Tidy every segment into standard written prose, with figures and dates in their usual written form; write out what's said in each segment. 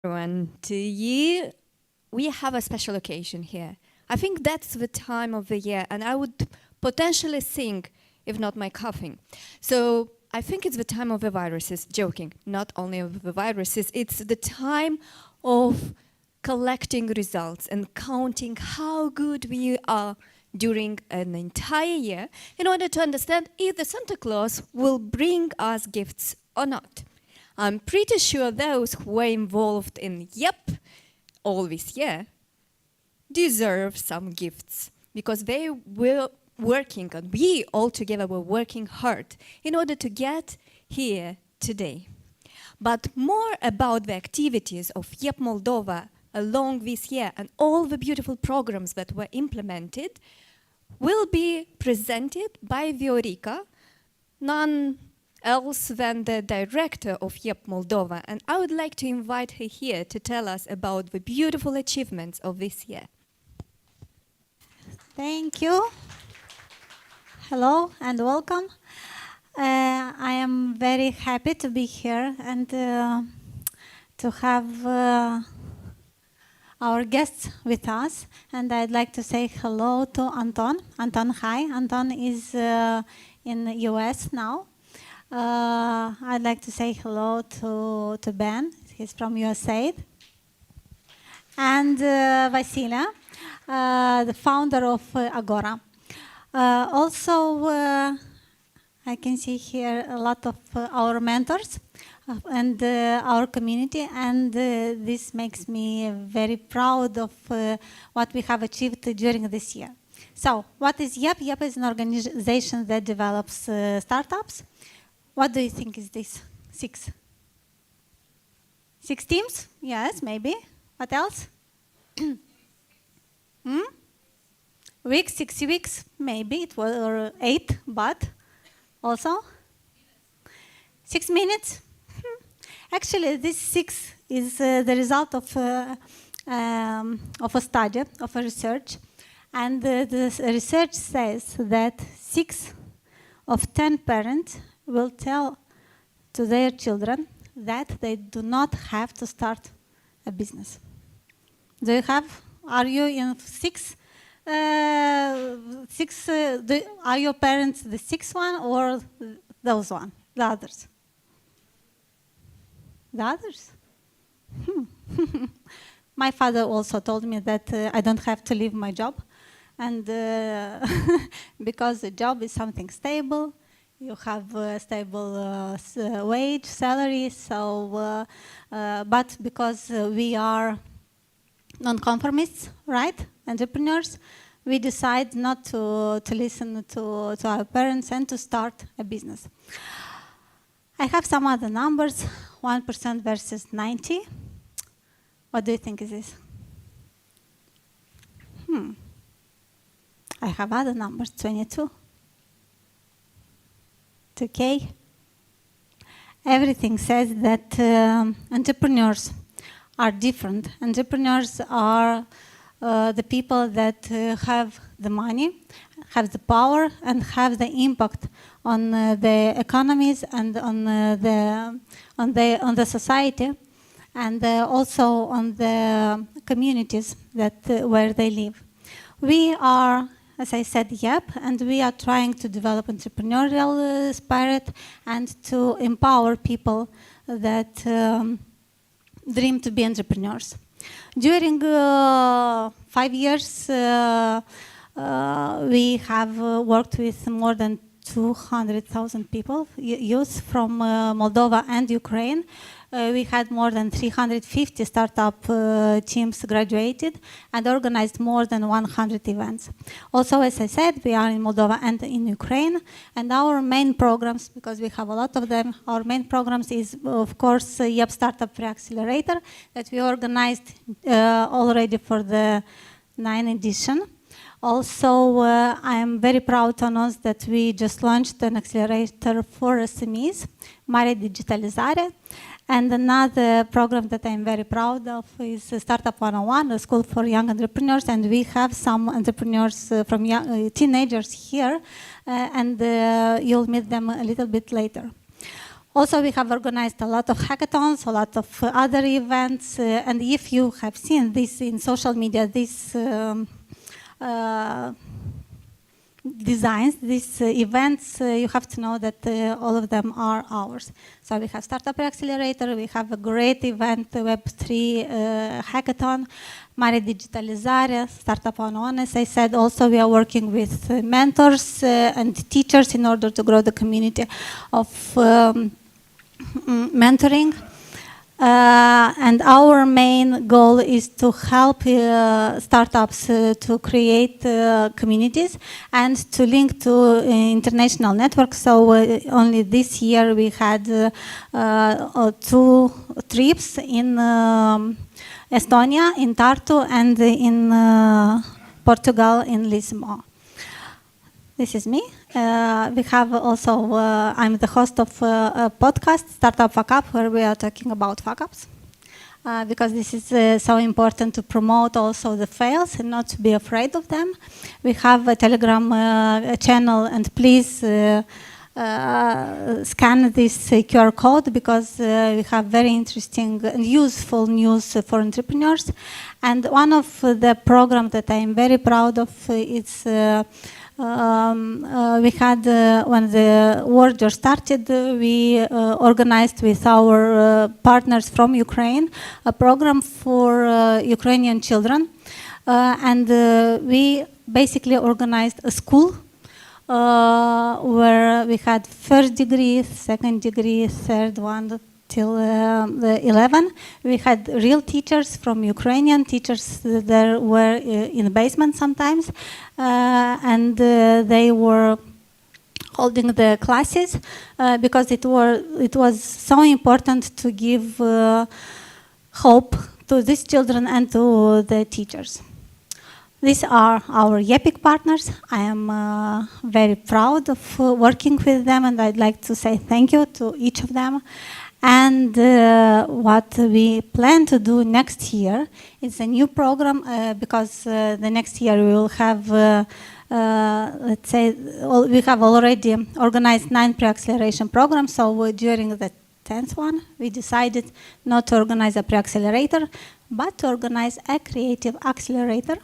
everyone. We have a special occasion here. I think that's the time of the year, and I would potentially sing, if not my coughing. So I think it's the time of the viruses. Joking, not only of the viruses, it's the time of collecting results and counting how good we are during an entire year in order to understand if the Santa Claus will bring us gifts or not. I'm pretty sure those who were involved in all this year deserve some gifts because they were working, and we all together were working hard in order to get here today. But more about the activities of YEP Moldova along this year and all the beautiful programs that were implemented will be presented by Viorica, none else than the director of YEP Moldova, and I would like to invite her here to tell us about the beautiful achievements of this year. Thank you. Hello and welcome. I am very happy to be here and to have our guests with us. And I'd like to say hello to Anton. Anton, hi. Anton is in the US now. I'd like to say hello to Ben. He's from USA. And Vasilia, the founder of Agora. Also, I can see here a lot of our mentors and our community, and this makes me very proud of what we have achieved during this year. So, what is YEP? YEP is an organization that develops startups. What do you think is this? Six teams? Yes, maybe. What else? 6 weeks, maybe it was, or 8, but also 6 minutes. Actually, this 6 is the result of a study, of a research, and the research says that 6 of 10 parents will tell to their children that they do not have to start a business. Are you in 6? Are your parents the 6th one or those one, the others? The others? My father also told me that I don't have to leave my job, and because the job is something stable, you have a stable wage, salary. So, but because we are non-conformists, right? Entrepreneurs, we decide not to listen to our parents and to start a business. I have some other numbers, 1% versus 90. What do you think is this? I have other numbers, 22. 2K. Everything says that entrepreneurs are different. Entrepreneurs are the people that have the money, have the power, and have the impact on the economies and on the society, and also on the communities where they live. We are, as I said, YEP, and we are trying to develop entrepreneurial spirit and to empower people that dream to be entrepreneurs. During 5 years, we have worked with more than 200,000 people, youth from Moldova and Ukraine. We had more than 350 startup teams graduated and organized more than 100 events. Also, as I said, we are in Moldova and in Ukraine, and our main programs, because we have a lot of them, our main programs is, of course, YEP Startup Pre-Accelerator that we organized already for the 9th edition. Also, I am very proud to announce that we just launched an accelerator for SMEs, Mare Digitalizare. And another program that I'm very proud of is Startup 101, a school for young entrepreneurs. And we have some entrepreneurs from teenagers here, and you'll meet them a little bit later. Also, we have organized a lot of hackathons, a lot of other events, and if you have seen this in social media, these designs, these events, you have to know that all of them are ours. So we have Startup Accelerator, we have a great event, the Web3 hackathon, Mare Digitalizare, Startup 101, as I said. Also, we are working with mentors and teachers in order to grow the community of mentoring. And our main goal is to help startups to create communities and to link to international networks. So only this year we had 2 trips in Estonia, in Tartu, and in Portugal, in Lisbon. This is me. We have also, I'm the host of a podcast, Startup Fuck Up, where we are talking about fuck ups. Because this is so important to promote also the fails and not to be afraid of them. We have a Telegram channel, and please scan this QR code because we have very interesting and useful news for entrepreneurs. And one of the programs that I'm very proud of is we had, when the war just started, we organized with our partners from Ukraine a program for Ukrainian children. And we basically organized a school where we had first degree, second degree, third one, till the 11. We had real teachers from Ukrainian teachers that were in the basement sometimes, and they were holding the classes because it was so important to give hope to these children and to the teachers. These are our YEPIC partners. I am very proud of working with them, and I'd like to say thank you to each of them. And what we plan to do next year is a new program because the next year we will have, let's say, we have already organized 9 pre-acceleration programs. So during the 10th one, we decided not to organize a pre-accelerator, but to organize a creative accelerator.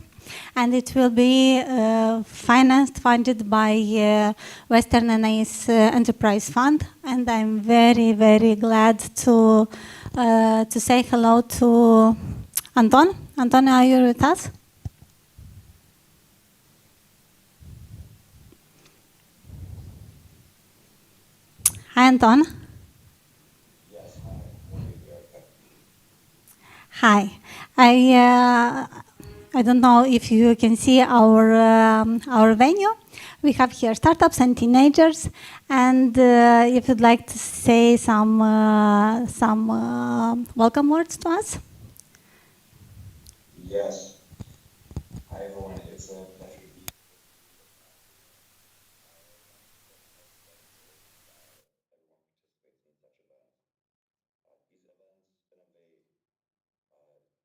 And it will be funded by Western NIS Enterprise Fund. And I'm very, very glad to say hello to Anton. Anton, are you with us? Hi, Anton. Yes, hi. Hi. I don't know if you can see our venue. We have here startups and teenagers, and if you'd like to say some welcome words to us. Yes. Hi, everyone. It's a pleasure to be here. Everyone participates in such events. These events innovate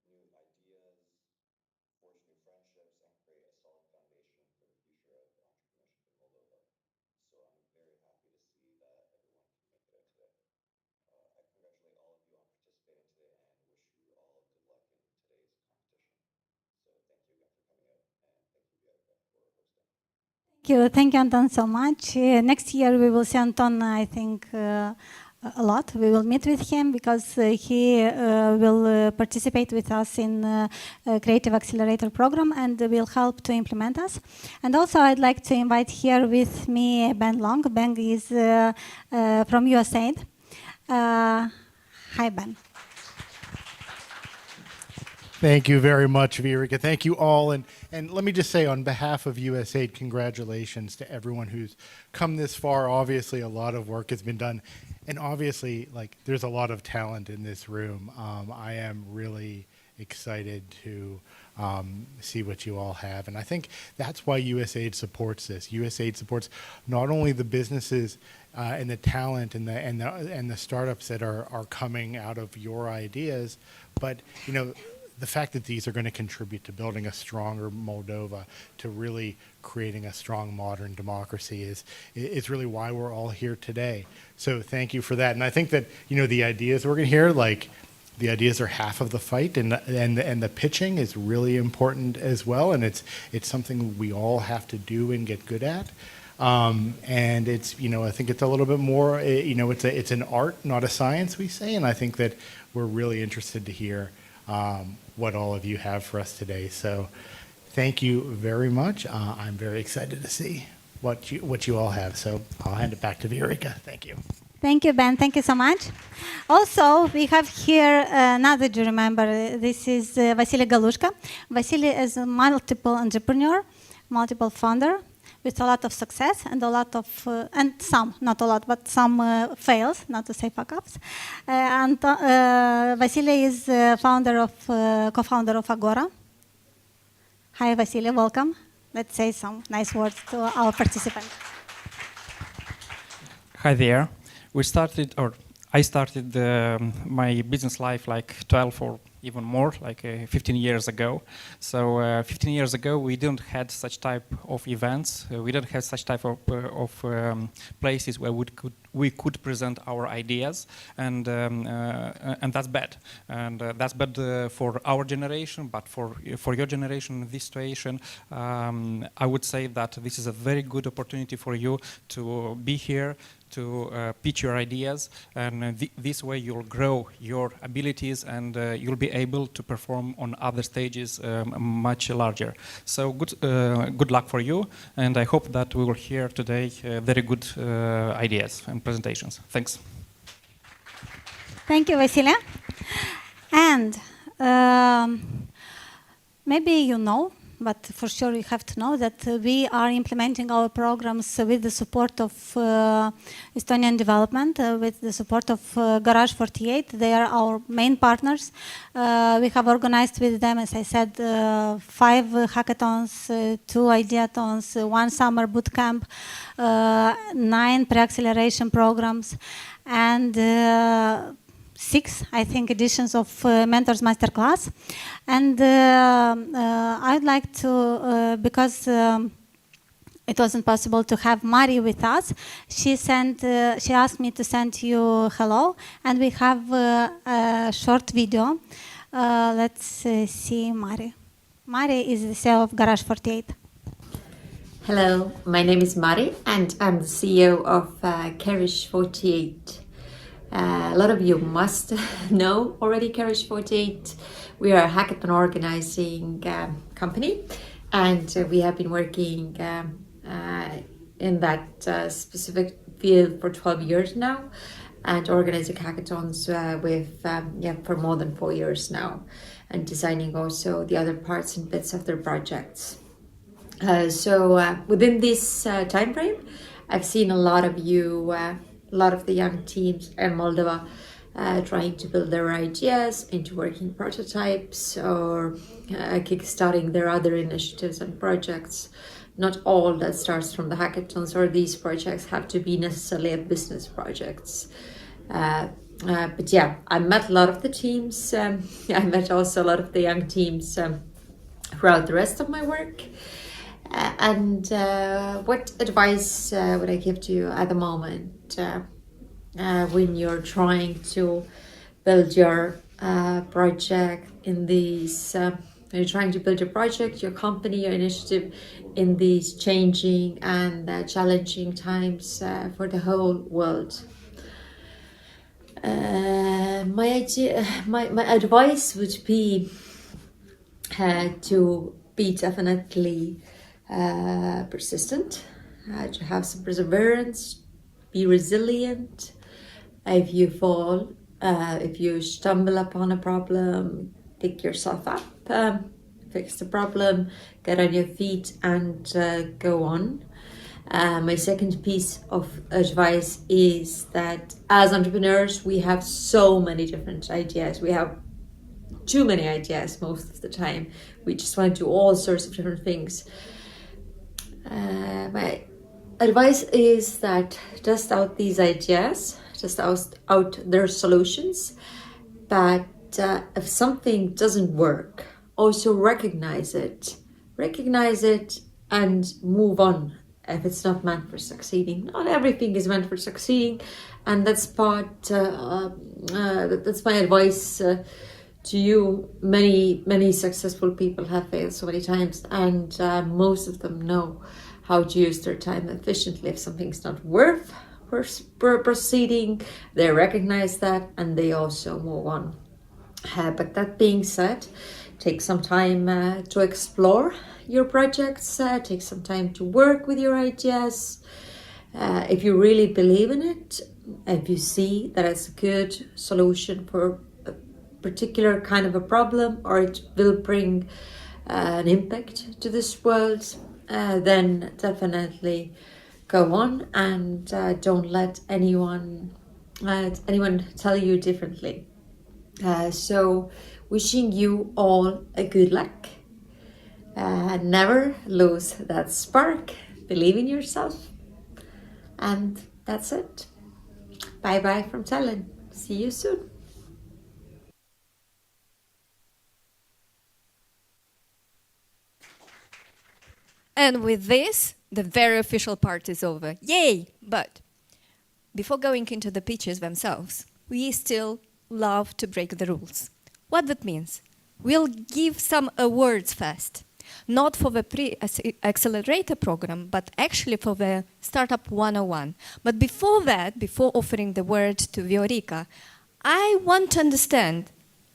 new ideas, forge new friendships, and create a solid foundation for the future of entrepreneurship in Moldova. So I'm very happy to see that everyone can make it out today. I congratulate all of you on participating today and wish you all good luck in today's competition. So thank you again for coming out, and thank you, Viatka, for hosting. Thank you, Anton, so much. Next year we will see Anton, I think, a lot. We will meet with him because he will participate with us in a Creative Accelerator program and will help to implement us. And also I'd like to invite here with me Ben Long. Ben is from USAID. Hi, Ben. Thank you very much, Viorica. Thank you all. And let me just say on behalf of USAID, congratulations to everyone who's come this far. Obviously, a lot of work has been done. And obviously, like, there's a lot of talent in this room. I am really excited to see what you all have. And I think that's why USAID supports this. USAID supports not only the businesses and the talent and the startups that are coming out of your ideas, but, you know, the fact that these are going to contribute to building a stronger Moldova, to really creating a strong modern democracy is really why we're all here today. So thank you for that. And I think that, the ideas we're going to hear, like the ideas are half of the fight, and the pitching is really important as well. And it's something we all have to do and get good at. And it's, I think it's a little bit more, it's an art, not a science, we say. And I think that we're really interested to hear what all of you have for us today. So thank you very much. I'm very excited to see what you all have. So I'll hand it back to Viorica. Thank you. Thank you, Ben. Thank you so much. Also, we have here another jury member. This is Vasily Galushka. Vasily is a multiple entrepreneur, multiple founder, with a lot of success and a lot of, and some, not a lot, but some fails, not to say fuck-ups. And Vasily is co-founder of Agora. Hi, Vasily, welcome. Let's say some nice words to our participants. Hi there. I started my business life like 12 or even more, like 15 years ago. So 15 years ago, we didn't have such type of events. We didn't have such type of places where we could present our ideas, and that's bad. And that's bad for our generation, but for your generation in this situation, I would say that this is a very good opportunity for you to be here, to pitch your ideas, and this way you'll grow your abilities, and you'll be able to perform on other stages much larger. So good luck for you, and I hope that we will hear today very good ideas and presentations. Thanks. Thank you, Vasily. And maybe you know, but for sure you have to know that we are implementing our programs with the support of Estonian development, with the support of Garage 48. They are our main partners. We have organized with them, as I said, 5 hackathons, 2 ideathons, 1 summer boot camp, 9 pre-acceleration programs, and 6, I think, editions of Mentors Masterclass. And I'd like to, because it wasn't possible to have Mari with us, she asked me to send you hello, and we have a short video. Let's see Mari. Mari is the CEO of Garage 48. Hello, my name is Mari, and I'm the CEO of Garage 48. A lot of you must know already Garage 48. We are a hackathon organizing company, and we have been working in that specific field for 12 years now, and organizing hackathons for more than 4 years now, and designing also the other parts and bits of their projects. So within this time frame, I've seen a lot of you, a lot of the young teams in Moldova trying to build their ideas into working prototypes, or kickstarting their other initiatives and projects. Not all that starts from the hackathons or these projects have to be necessarily business projects. But yeah, I met a lot of the teams. I met also a lot of the young teams throughout the rest of my work. And what advice would I give to you at the moment when you're trying to build your project in these, when you're trying to build your project, your company, your initiative in these changing and challenging times for the whole world? My advice would be to be definitely persistent, to have some perseverance, be resilient. If you fall, if you stumble upon a problem, pick yourself up, fix the problem, get on your feet, and go on. My second piece of advice is that as entrepreneurs, we have so many different ideas. We have too many ideas most of the time. We just want to do all sorts of different things. My advice is that test out these ideas, test out their solutions, but if something doesn't work, also recognize it. Recognize it and move on if it's not meant for succeeding. Not everything is meant for succeeding, and that's that's my advice to you. Many successful people have failed so many times, and most of them know how to use their time efficiently. If something's not worth proceeding, they recognize that and they also move on. But that being said, take some time to explore your projects, take some time to work with your ideas. If you really believe in it, if you see that it's a good solution for a particular kind of a problem, or it will bring an impact to this world, then definitely go on, and don't let anyone tell you differently. So wishing you all a good luck. Never lose that spark. Believe in yourself. And that's it. Bye bye from Tallinn. See you soon. And with this, the very official part is over. Yay! But before going into the pitches themselves, we still love to break the rules. What that means? We'll give some awards first. Not for the pre-accelerator program, but actually for the Startup 101. But before that, before offering the word to Viorica, I want to understand,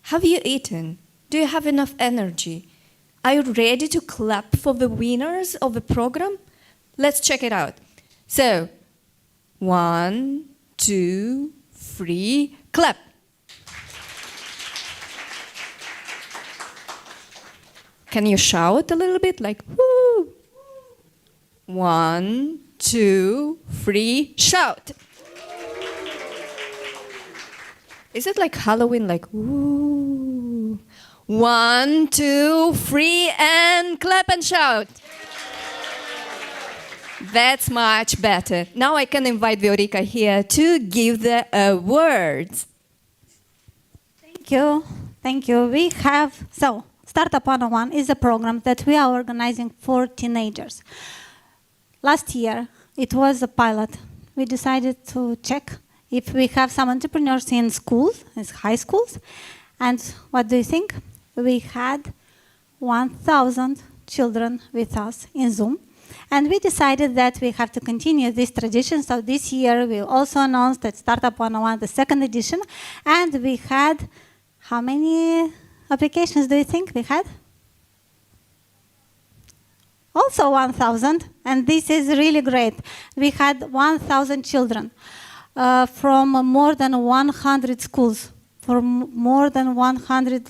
have you eaten? Do you have enough energy? Are you ready to clap for the winners of the program? Let's check it out. So, 1, 2, 3, clap. Can you shout a little bit, like, woo? 1, 2, 3, shout. Is it like Halloween, like, woo? 1, 2, 3, and clap and shout. That's much better. Now I can invite Viorica here to give the awards. Thank you. Thank you. We have, Startup 101 is a program that we are organizing for teenagers. Last year, it was a pilot. We decided to check if we have some entrepreneurs in schools, in high schools. And what do you think? We had 1,000 children with us in Zoom. And we decided that we have to continue this tradition. So this year, we also announced that Startup 101, the second edition. And we had, how many applications do you think we had? Also 1,000, and this is really great. We had 1,000 children from more than 100 schools, from more than 100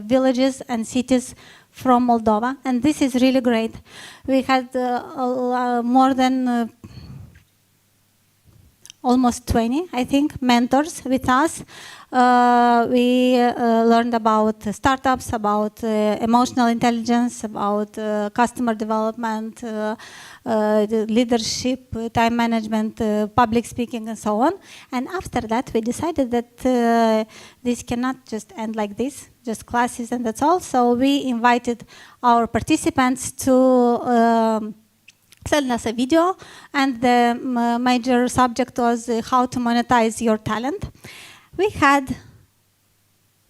villages and cities from Moldova, and this is really great. We had more than almost 20, I think, mentors with us. We learned about startups, about emotional intelligence, about customer development, leadership, time management, public speaking, and so on. And after that, we decided that this cannot just end like this, just classes and that's all. So we invited our participants to send us a video, and the major subject was how to monetize your talent. We had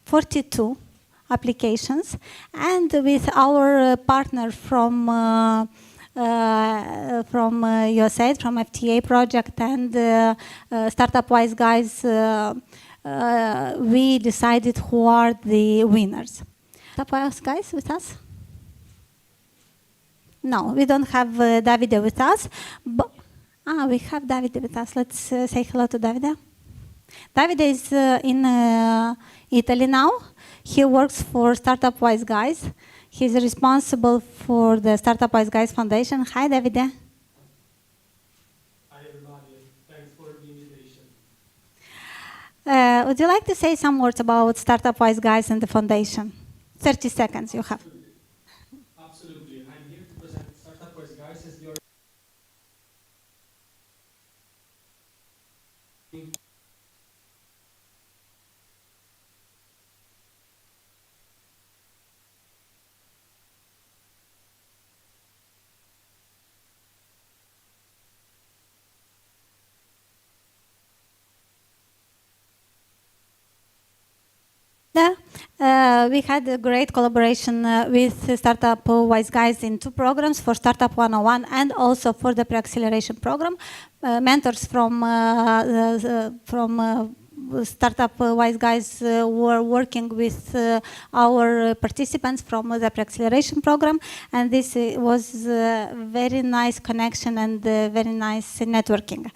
42 applications, and with our partner from USAID, from FTA project, and Startup Wise Guys, we decided who are the winners. Startup Wise Guys with us? No, we don't have Davide with us. But, we have Davide with us. Let's say hello to Davide. Davide is in Italy now. He works for Startup Wise Guys. He's responsible for the Startup Wise Guys Foundation. Hi, Davide. Hi, everybody. Thanks for the invitation. Would you like to say some words about Startup Wise Guys and the foundation? 30 seconds you have. Absolutely. I'm here to present Startup Wise Guys as the We had a great collaboration with Startup Wise Guys in 2 programs, for Startup 101 and also for the pre-acceleration program. Mentors from Startup Wise Guys were working with our participants from the pre-acceleration program, and this was a very nice connection and very nice networking.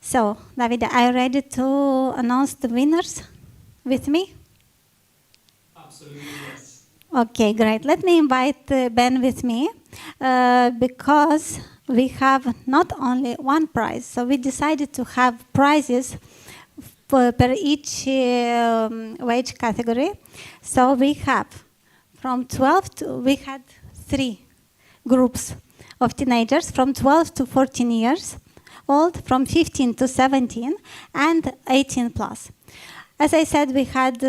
So, David, are you ready to announce the winners with me? Absolutely, yes. Okay, great. Let me invite Ben with me because we have not only one prize, so we decided to have prizes per each wage category. So we have from 12 to, we had 3 groups of teenagers from 12 to 14 years old, from 15 to 17, and 18 plus. As I said, we had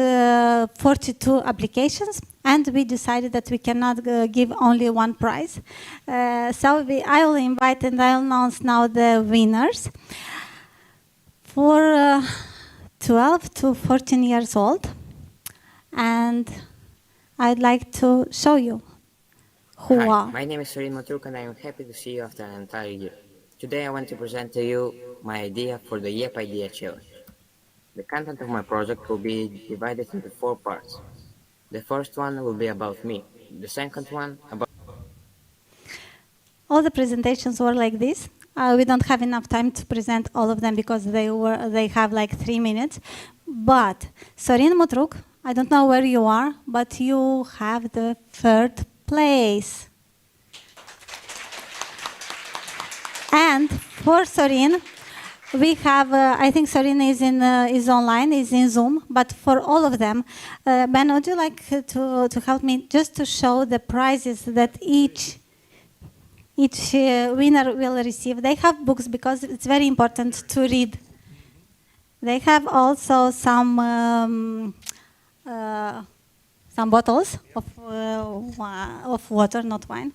42 applications, and we decided that we cannot give only one prize. So I will invite and I'll announce now the winners. For 12 to 14 years old, and I'd like to show you who Hi, are. my name is Sorin Matruk and I am happy to see you after an entire year. Today I want to present to you my idea for the Yep Idea Challenge. The content of my project will be divided into 4 parts. The first one will be about me. The second one about All the presentations were like this. We don't have enough time to present all of them because they have like 3 minutes. But Sorin Motruk, I don't know where you are, but you have the 3rd place. And for Sorin, we have, I think Sorin is online, is in Zoom, but for all of them, Ben, would you like to help me just to show the prizes that each winner will receive? They have books because it's very important to read. They have also some bottles of water, not wine.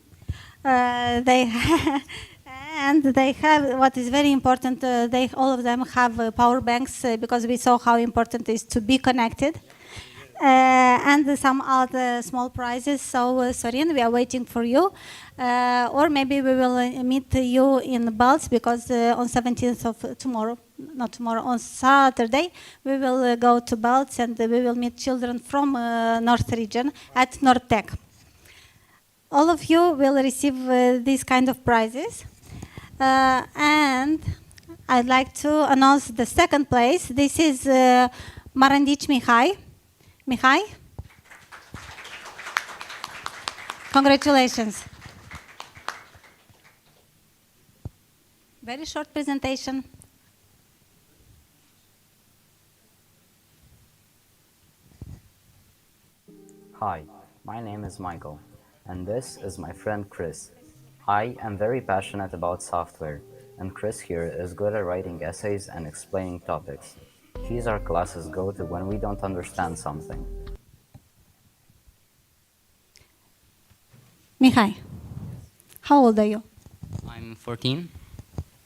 And they have, what is very important, all of them have power banks because we saw how important it is to be connected. And some other small prizes. So, Sorin, we are waiting for you. Or maybe we will meet you in Balts because on 17th of tomorrow, not tomorrow, on Saturday, we will go to Balts and we will meet children from North region at North Tech. All of you will receive these kind of prizes. And I'd like to announce the 2nd place. This is Marandic Mihai. Mihai? Congratulations. Very short presentation. Hi, my name is Michael, and this is my friend Chris. I am very passionate about software, and Chris here is good at writing essays and explaining topics. He's our class's go-to when we don't understand something. Mihai, how old are you? I'm 14.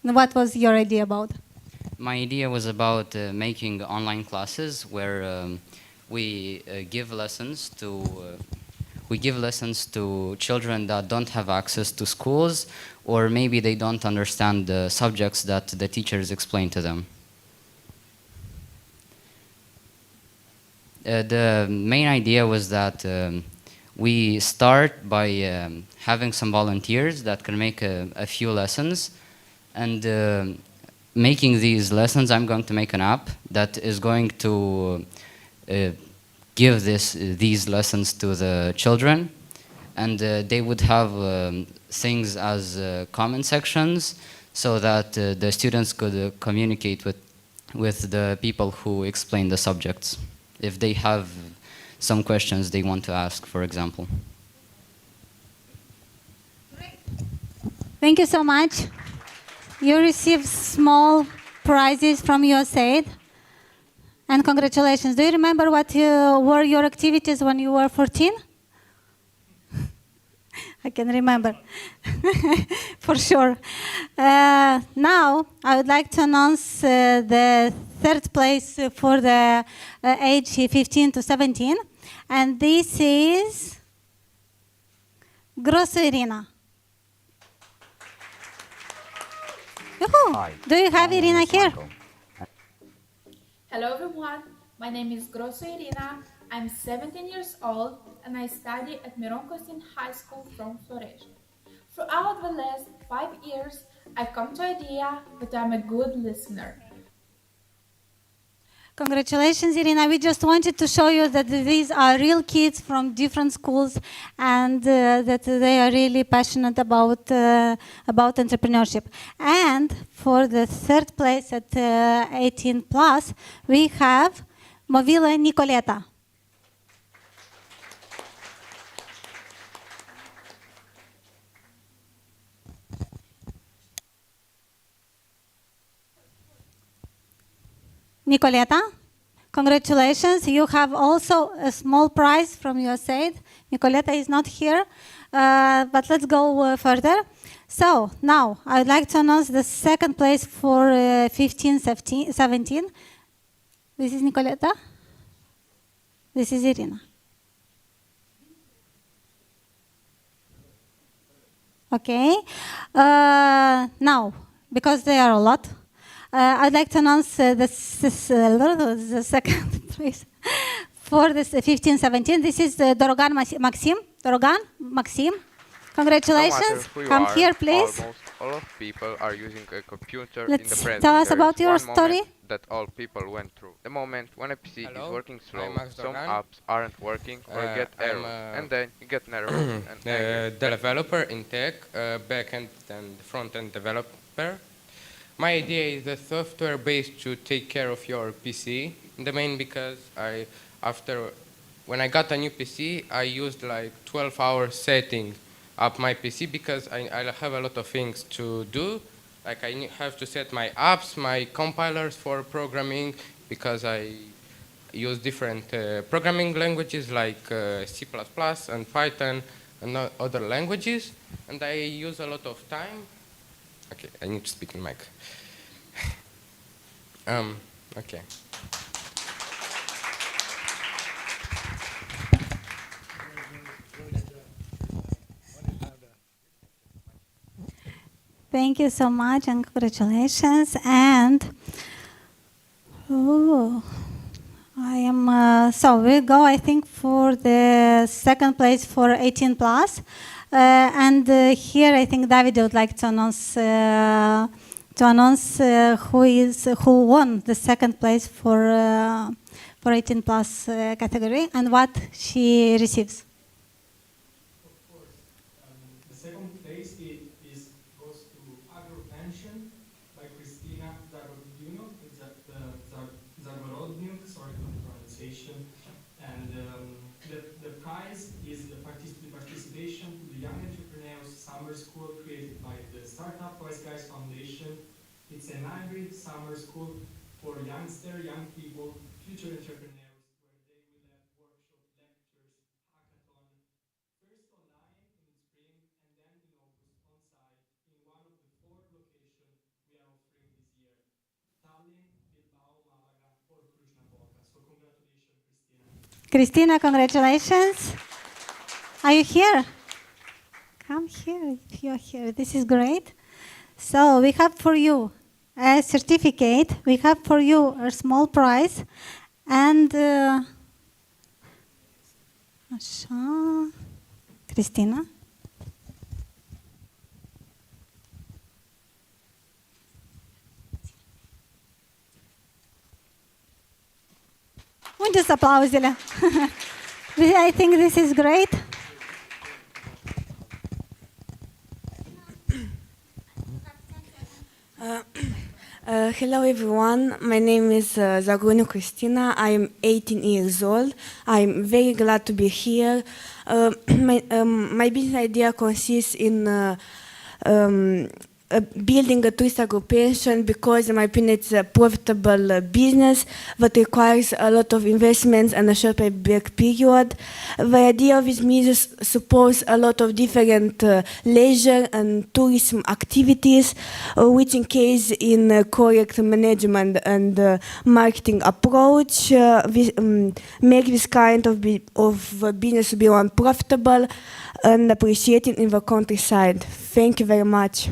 What was your idea about? My idea was about making online classes where we give lessons to children that don't have access to schools, or maybe they don't understand the subjects that the teachers explain to them. The main idea was that we start by having some volunteers that can make a few lessons, and making these lessons, I'm going to make an app that is going to give these lessons to the children, and they would have things as comment sections so that the students could communicate with the people who explain the subjects if they have some questions they want to ask, for example. Thank you so much. You received small prizes from USAID. And congratulations. Do you remember what were your activities when you were 14? I can remember, for sure. Now, I would like to announce the 3rd place for the age 15 to 17. And this is Grosso Irina. Yoo-hoo. Hi, Do you have my name Irina is here? Michael. Hello everyone, my name is Grosso Irina, I'm 17 years old and I study at Miron Costin High School from Florești. Throughout the last 5 years, I've come to idea that I'm a good listener. Congratulations, Irina. We just wanted to show you that these are real kids from different schools and that they are really passionate about entrepreneurship. And for the third place at 18 plus, we have Movila Nicoleta. Nicoleta, congratulations. You have also a small prize from USAID. Nicoleta is not here, but let's go further. So now I would like to announce the second place for 15-17. This is Nicoleta. This is Irina. Okay. Now, because there are a lot, I'd like to announce the second place for this 15-17. This is Dorogan Maxim. Dorogan Maxim. Congratulations. Come here, please. Almost all of people are using a computer in the Let's present. tell us There about is your one story. moment that all people went through. The moment when a PC is working slow, I'm Max some Dogan. apps aren't working or get errors, and then you get nervous and angry. Developer in tech, back-end and front-end developer. My idea is a software based to take care of your PC. The main because when I got a new PC, I used like 12 hours setting up my PC because I have a lot of things to do. Like I have to set my apps, my compilers for programming because I use different programming languages like C++ and Python and other languages. And I use a lot of time. Okay, I need to speak in mic. Okay. Thank you so much and congratulations. And so we go, I think, for the second place for 18 plus. Here, I think David would like to announce who won the second place for 18 plus category and what she receives. Of course. The second place goes to Agro Pension by Christina Zagorodniuk, sorry for the pronunciation. And the prize is the participation to the Young Entrepreneurs Summer School created by the Startup Wise Guys Foundation. It's an hybrid summer school for young people, future entrepreneurs, where they will have workshop, lectures, hackathon, first online in spring and then in August on site in one of the 4 locations we are offering this year: Tallinn, Bilbao, Malaga, or Cluj-Napoca. So congratulations, Christina. Christina, congratulations. Are you here? Come here if you're here. This is great. So we have for you a certificate. We have for you a small prize. And așa. Cristina. Unde sunt aplauzele? I think this is great. Hello everyone, my name is Zagonu Cristina. I'm 18 years old. I'm very glad to be here. My business idea consists in building a tourist aggregation because, in my opinion, it's a profitable business that requires a lot of investments and a short payback period. The idea of this measures supports a lot of different leisure and tourism activities, which engage in correct management and marketing approach, make this kind of business to be more profitable and appreciated in the countryside. Thank you very much.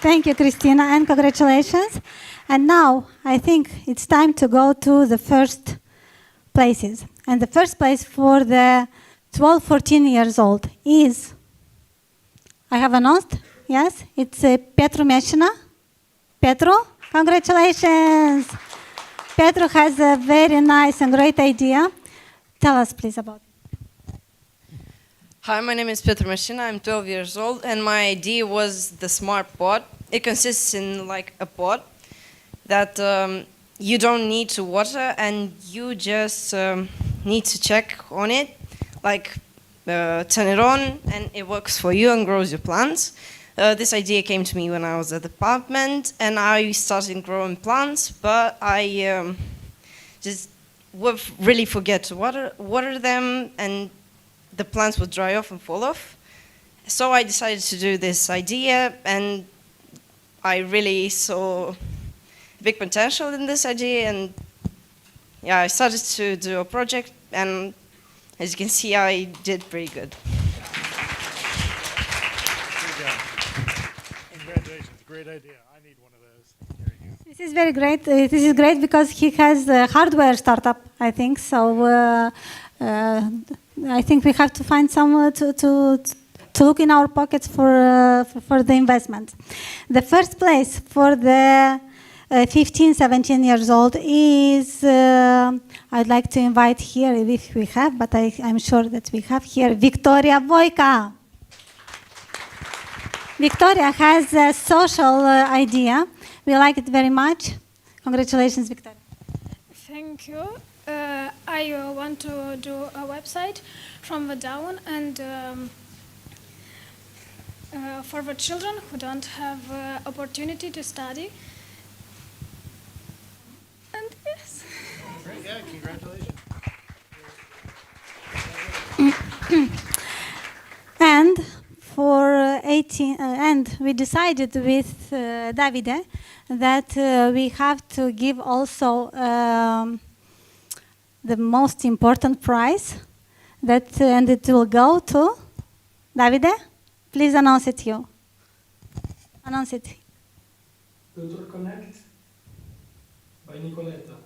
Thank you, Christina, and congratulations. And now I think it's time to go to the first places. And the first place for the 12, 14 years old is, I have announced, yes, it's Petru Meshina. Petru, congratulations. Petru has a very nice and great idea. Tell us, please, about it. Hi, my name is Petru Meshina. I'm 12 years old, and my idea was the smart pot. It consists in like a pot that you don't need to water, and you just need to check on it, like turn it on, and it works for you and grows your plants. This idea came to me when I was at the apartment, and I started growing plants, but I just would really forget to water them, and the plants would dry off and fall off. So I decided to do this idea, and I really saw big potential in this idea, and yeah, I started to do a project, and as you can see, I did pretty good. Congratulations, great idea. I need one of those. There you go. This is very great. This is great because he has a hardware startup, I think. So I think we have to find some to look in our pockets for the investment. The first place for the 15, 17 years old is, I'd like to invite here if we have, but I'm sure that we have here, Victoria Voica. Victoria has a social idea. We like it very much. Congratulations, Victoria. Thank you. I want to do a website from the down and for the children who don't have opportunity to study. And yes. Great, yeah, congratulations. And for 18, and we decided with Davide that we have to give also the most important prize, that and it will go to Davide. Please announce it, you. Announce it. Culture Connect by Nicoletta.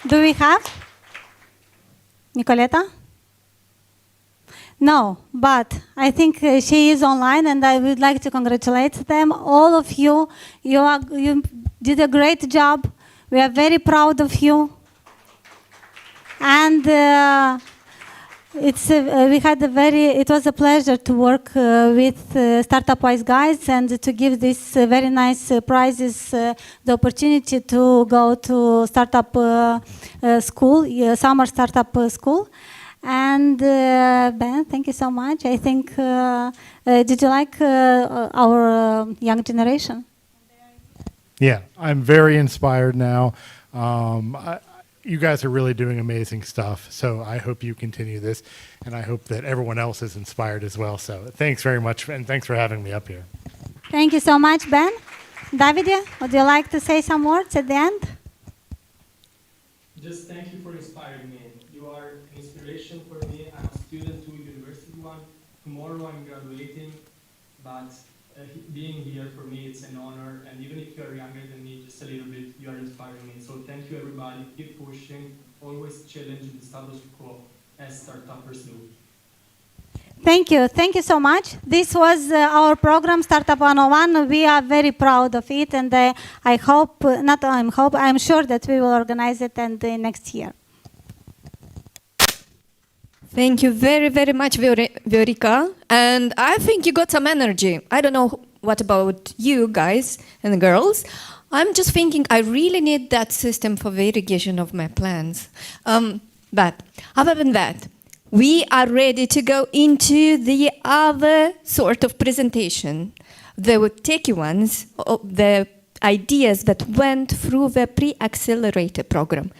Do we have Nicoletta? No, but I think she is online, and I would like to congratulate them. All of you, you did a great job. We are very proud of you. And it was a pleasure to work with Startup Wise guys and to give these very nice prizes, the opportunity to go to startup school, summer startup school. And Ben, thank you so much. I think, did you like our young generation? Yeah, I'm very inspired now. You guys are really doing amazing stuff. So I hope you continue this, and I hope that everyone else is inspired as well. So thanks very much, and thanks for having me up here. Thank you so much, Ben. Davide, would you like to say some words at the end? Just thank you for inspiring me. You are an inspiration for me. I'm a student to University One. Tomorrow I'm graduating, but being here for me, it's an honor. And even if you are younger than me, just a little bit, you are inspiring me. So thank you, everybody. Keep pushing. Always challenge the status quo as startuppers do. Thank you. Thank you so much. This was our program, Startup 101. We are very proud of it, and I'm sure that we will organize it next year. Thank you very, very much, Viorica. And I think you got some energy. I don't know what about you guys and girls. I'm just thinking I really need that system for the irrigation of my plants. But other than that, we are ready to go into the other sort of presentation, the techie ones, the ideas that went through the pre-accelerator program.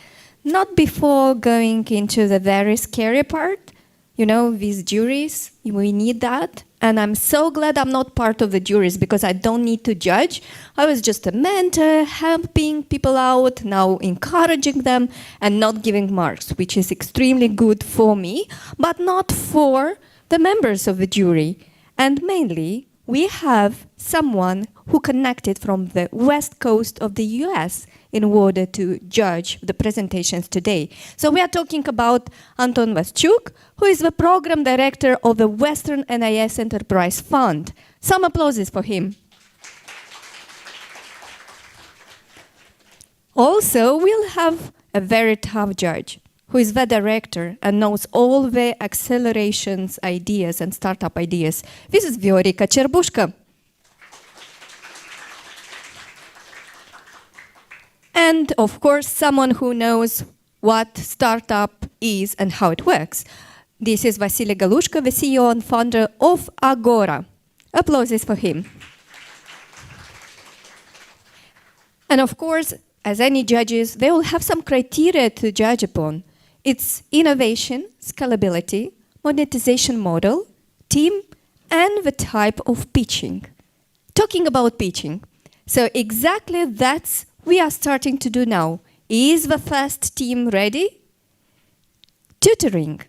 Not before going into the very scary part, you know, these juries, we need that. And I'm so glad I'm not part of the juries because I don't need to judge. I was just a mentor, helping people out, now encouraging them and not giving marks, which is extremely good for me, but not for the members of the jury. And mainly, we have someone who connected from the west coast of the US in order to judge the presentations today. So we are talking about Anton Vaschuk, who is the program director of the Western NIS Enterprise Fund. Some applauses for him. Also, we'll have a very tough judge, who is the director and knows all the accelerations ideas and startup ideas. This is Viorica Cerbușcă. And of course, someone who knows what startup is and how it works. This is Vasile Galushka, the CEO and founder of Agora. Applauses for him. And of course, as any judges, they will have some criteria to judge upon. It's innovation, scalability, monetization model, team, and the type of pitching. Talking about pitching, so exactly that's we are starting to do now. Is the first team ready? Tutoring.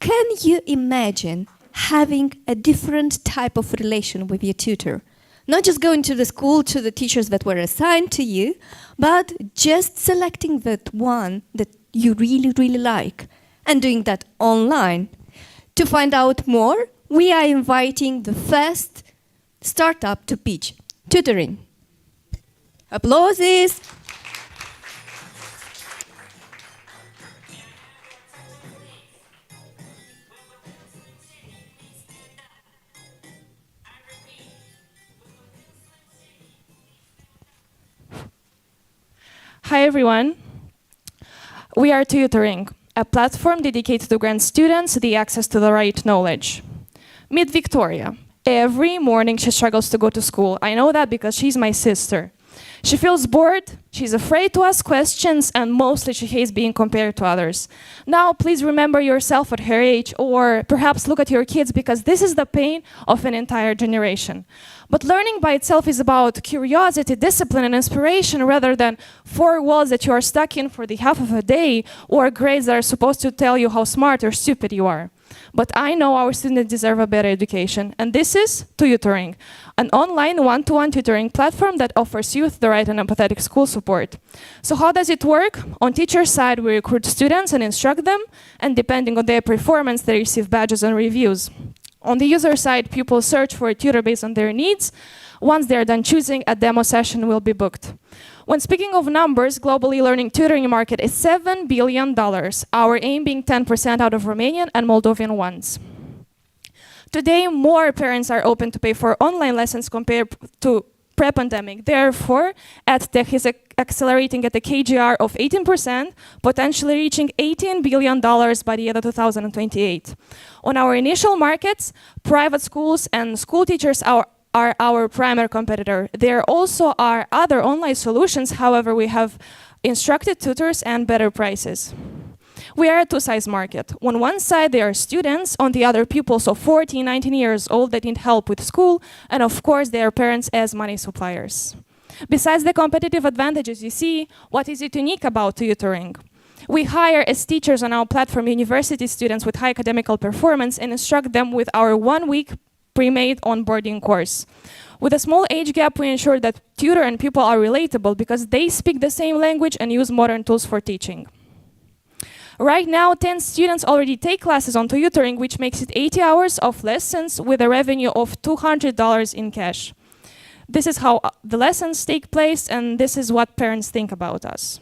Can you imagine having a different type of relation with your tutor? Not just going to the school to the teachers that were assigned to you, but just selecting that one that you really, really like and doing that online. To find out more, we are inviting the first startup to pitch, tutoring. Applauses. Hi everyone. We are Tutoring, a platform dedicated to grant students the access to the right knowledge. Meet Victoria. Every morning she struggles to go to school. I know that because she's my sister. She feels bored, she's afraid to ask questions, and mostly she hates being compared to others. Now, please remember yourself at her age, or perhaps look at your kids, because this is the pain of an entire generation. But learning by itself is about curiosity, discipline, and inspiration, rather than four walls that you are stuck in for the half of a day, or grades that are supposed to tell you how smart or stupid you are. But I know our students deserve a better education, and this is Tutoring, an online one-to-one tutoring platform that offers youth the right and empathetic school support. So how does it work? On teacher side, we recruit students and instruct them, and depending on their performance, they receive badges and reviews. On the user side, pupils search for a tutor based on their needs. Once they're done choosing, a demo session will be booked. When speaking of numbers, global e-learning tutoring market is $7 billion, our aim being 10% out of Romanian and Moldovan ones. Today, more parents are open to pay for online lessons compared to pre-pandemic. Therefore, EdTech is accelerating at a KGR of 18%, potentially reaching $18 billion by the end of 2028. On our initial markets, private schools and school teachers are our primary competitor. There also are other online solutions, however, we have instructed tutors and better prices. We are a two-size market. On one side, there are students, on the other, pupils of 14, 19 years old that need help with school, and of course, their parents as money suppliers. Besides the competitive advantages you see, what is it unique about tutoring? We hire as teachers on our platform university students with high academical performance and instruct them with our 1-week pre-made onboarding course. With a small age gap, we ensure that tutor and pupil are relatable because they speak the same language and use modern tools for teaching. Right now, 10 students already take classes on tutoring, which makes it 80 hours of lessons with a revenue of $200 in cash. This is how the lessons take place, and this is what parents think about us.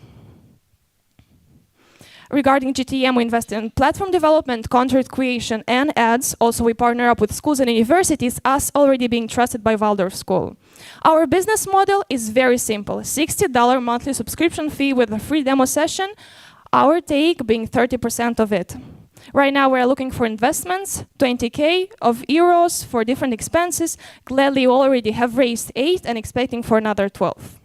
Regarding GTM, we invest in platform development, content creation, and ads. Also, we partner up with schools and universities, us already being trusted by Waldorf School. Our business model is very simple. $60 monthly subscription fee with a free demo session, our take being 30% of it. Right now we're looking for investments, 20K of euros for different expenses. Gladly already have raised 8 and expecting for another 12.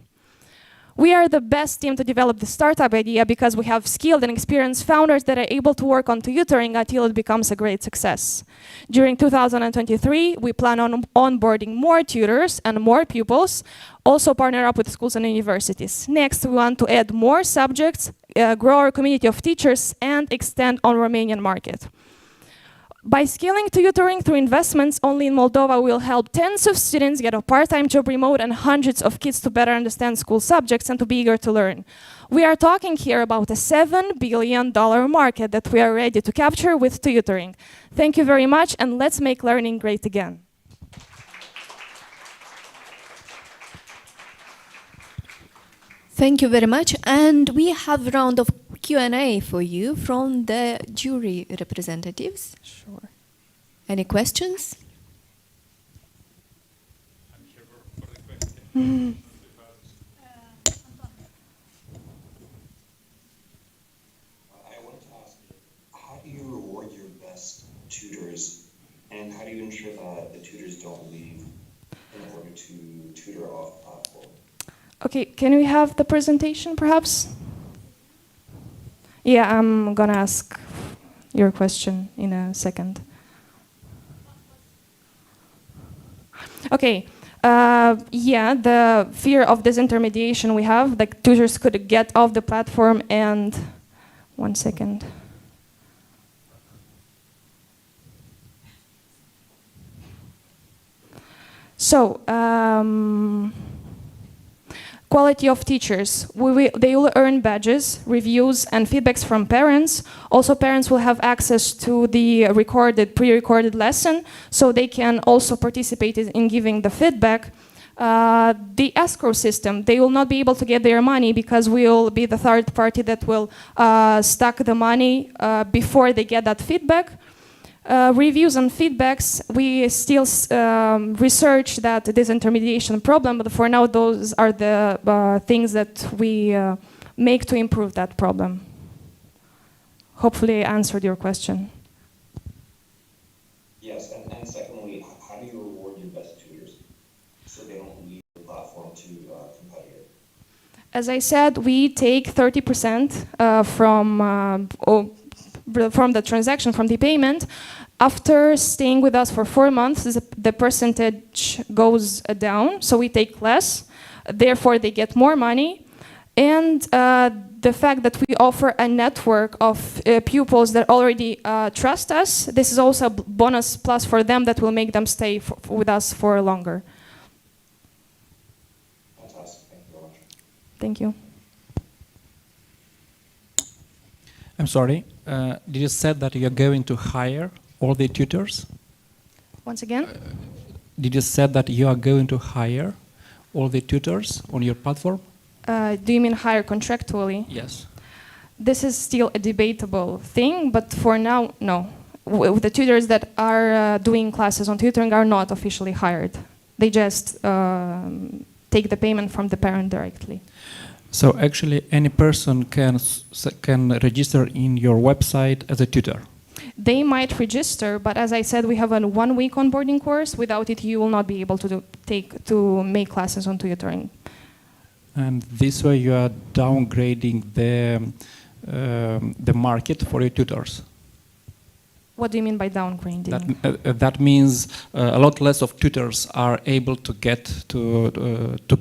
We are the best team to develop the startup idea because we have skilled and experienced founders that are able to work on tutoring until it becomes a great success. During 2023, we plan on onboarding more tutors and more pupils, also partner up with schools and universities. Next, we want to add more subjects, grow our community of teachers, and extend on Romanian market. By scaling tutoring through investments only in Moldova, we'll help tens of students get a part-time job remote and hundreds of kids to better understand school subjects and to be eager to learn. We are talking here about a $7 billion market that we are ready to capture with tutoring. Thank you very much, and let's make learning great again. Thank you very much. And we have a round of Q&A for you from the jury representatives. Sure. Any questions? I wanted to ask, how do you reward your best tutors, and how do you ensure that the tutors don't leave in order to tutor off platform? Okay, can we have the presentation perhaps? Yeah, I'm gonna ask your question in a second. Okay, yeah, the fear of disintermediation we have, like tutors could get off the platform and, one second. So, quality of teachers. They will earn badges, reviews, and feedbacks from parents. Also, parents will have access to the pre-recorded lesson, so they can also participate in giving the feedback. The escrow system, they will not be able to get their money because we will be the third party that will stack the money before they get that feedback. Reviews and feedbacks, we still research that disintermediation problem, but for now those are the things that we make to improve that problem. Hopefully I answered your question. Yes, and secondly, how do you reward your best tutors so they don't leave the platform to competitor? As I said, we take 30% from the transaction, from the payment. After staying with us for 4 months, the percentage goes down, so we take less. Therefore, they get more money. And the fact that we offer a network of pupils that already trust us, this is also a bonus plus for them that will make them stay with us for longer. Fantastic. Thank you very much. Thank you. I'm sorry. Did you said that you're going to hire all the tutors? Once again? Did you said that you are going to hire all the tutors on your platform? Do you mean hire contractually? Yes. This is still a debatable thing, but for now, no. The tutors that are doing classes on tutoring are not officially hired. They just take the payment from the parent directly. So actually, any person can register in your website as a tutor. They might register, but as I said, we have a 1-week onboarding course. Without it, you will not be able to make classes on tutoring. And this way, you are downgrading the market for your tutors. What do you mean by downgrading? That means a lot less of tutors are able to get to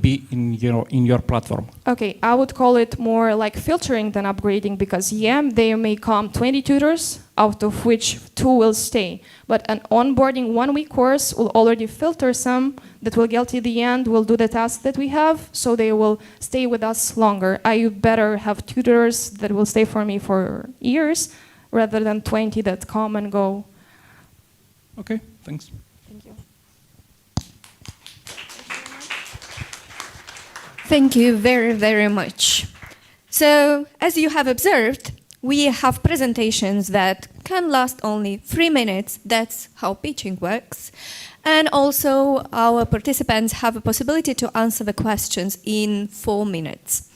be in your platform. Okay, I would call it more like filtering than upgrading, because yeah, there may come 20 tutors, out of which 2 will stay. But an onboarding 1-week course will already filter some that will get to the end, will do the tasks that we have, so they will stay with us longer. I better have tutors that will stay for me for years, rather than 20 that come and go. Okay, thanks. Thank you. Thank you very, very much. So, as you have observed, we have presentations that can last only 3 minutes. That's how pitching works. And also, our participants have a possibility to answer the questions in 4 minutes.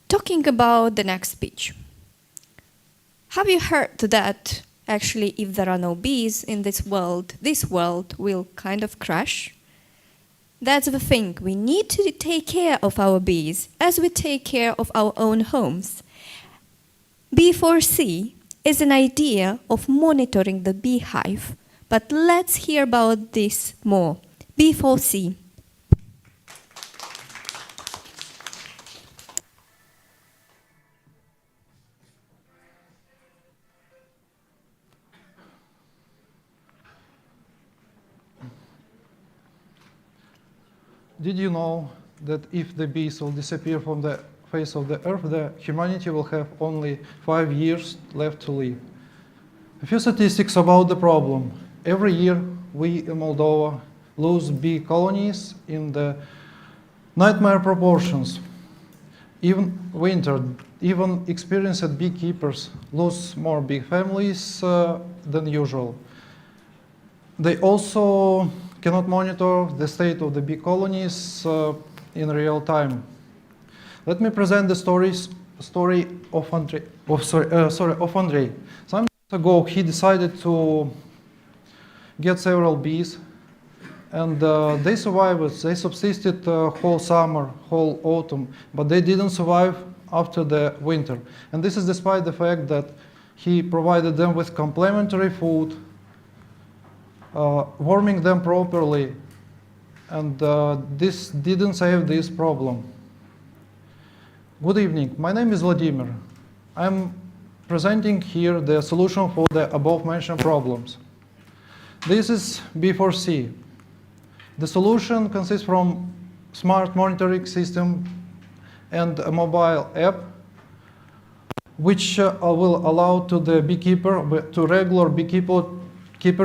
Talking about the next speech. Have you heard that actually if there are no bees in this world will kind of crash? That's the thing. We need to take care of our bees as we take care of our own homes. B4C is an idea of monitoring the beehive, but let's hear about this more. B4C. Did you know that if the bees will disappear from the face of the earth, the humanity will have only 5 years left to live? A few statistics about the problem. Every year, we in Moldova lose bee colonies in the nightmare proportions. Even experienced beekeepers lose more bee families than usual. They also cannot monitor the state of the bee colonies in real time. Let me present the story of Andrei. Some years ago, he decided to get several bees, and they survived. They subsisted whole summer, whole autumn, but they didn't survive after the winter. And this is despite the fact that he provided them with complementary food, warming them properly, and this didn't save this problem. Good evening, my name is Vladimir. I'm presenting here the solution for the above-mentioned problems. This is B4C. The solution consists from smart monitoring system and a mobile app, which will allow to the beekeeper, to regular beekeeper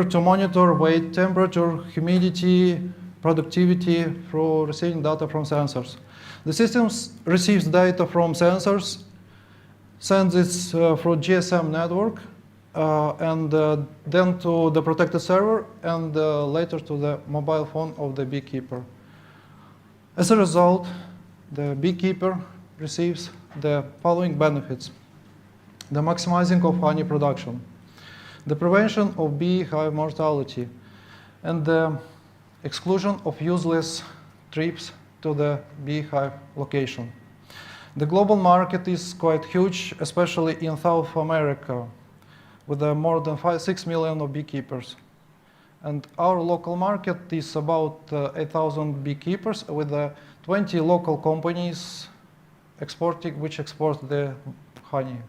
to monitor weight, temperature, humidity, productivity through receiving data from sensors. The system receives data from sensors, sends it through GSM network, and then to the protected server, and later to the mobile phone of the beekeeper. As a result, the beekeeper receives the following benefits: the maximizing of honey production, the prevention of beehive mortality, and the exclusion of useless trips to the beehive location. The global market is quite huge, especially in South America, with more than 6 million of beekeepers. And our local market is about 8,000 beekeepers with 20 local companies which export the honey.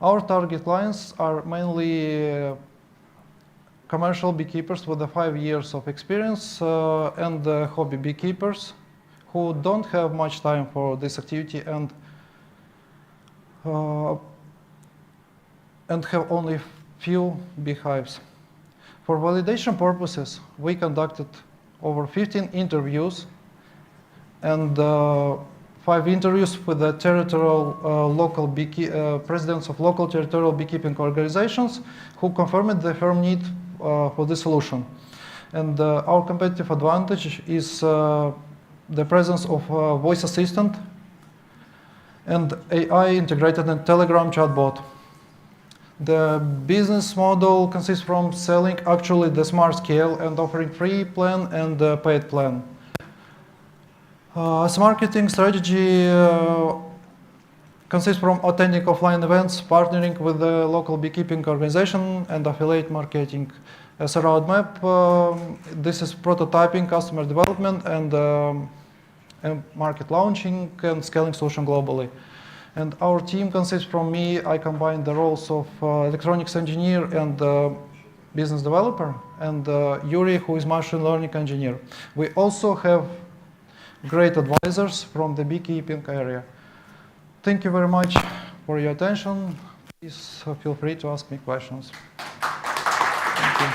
Our target clients are mainly commercial beekeepers with 5 years of experience and hobby beekeepers who don't have much time for this activity and have only few beehives. For validation purposes, we conducted over 15 interviews and 5 interviews with the territorial local presidents of local territorial beekeeping organizations who confirmed the firm need for this solution. And our competitive advantage is the presence of voice assistant and AI integrated in Telegram chatbot. The business model consists from selling actually the smart scale and offering free plan and paid plan. As marketing strategy consists from attending offline events, partnering with the local beekeeping organization, and affiliate marketing. As a roadmap, this is prototyping, customer development, and market launching and scaling solution globally. And our team consists from me. I combine the roles of electronics engineer and business developer, and Yuri, who is machine learning engineer. We also have great advisors from the beekeeping area. Thank you very much for your attention. Please feel free to ask me questions. Thank you.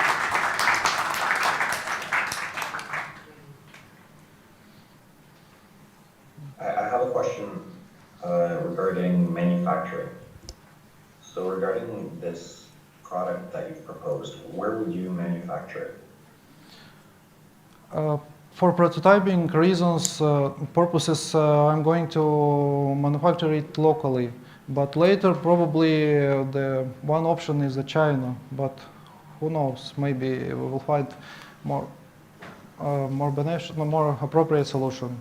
I have a question regarding manufacturing. So regarding this product that you've proposed, where would you manufacture it? For prototyping reasons, purposes, I'm going to manufacture it locally But later, probably the one option is China. But who knows? Maybe we will find more more appropriate solution,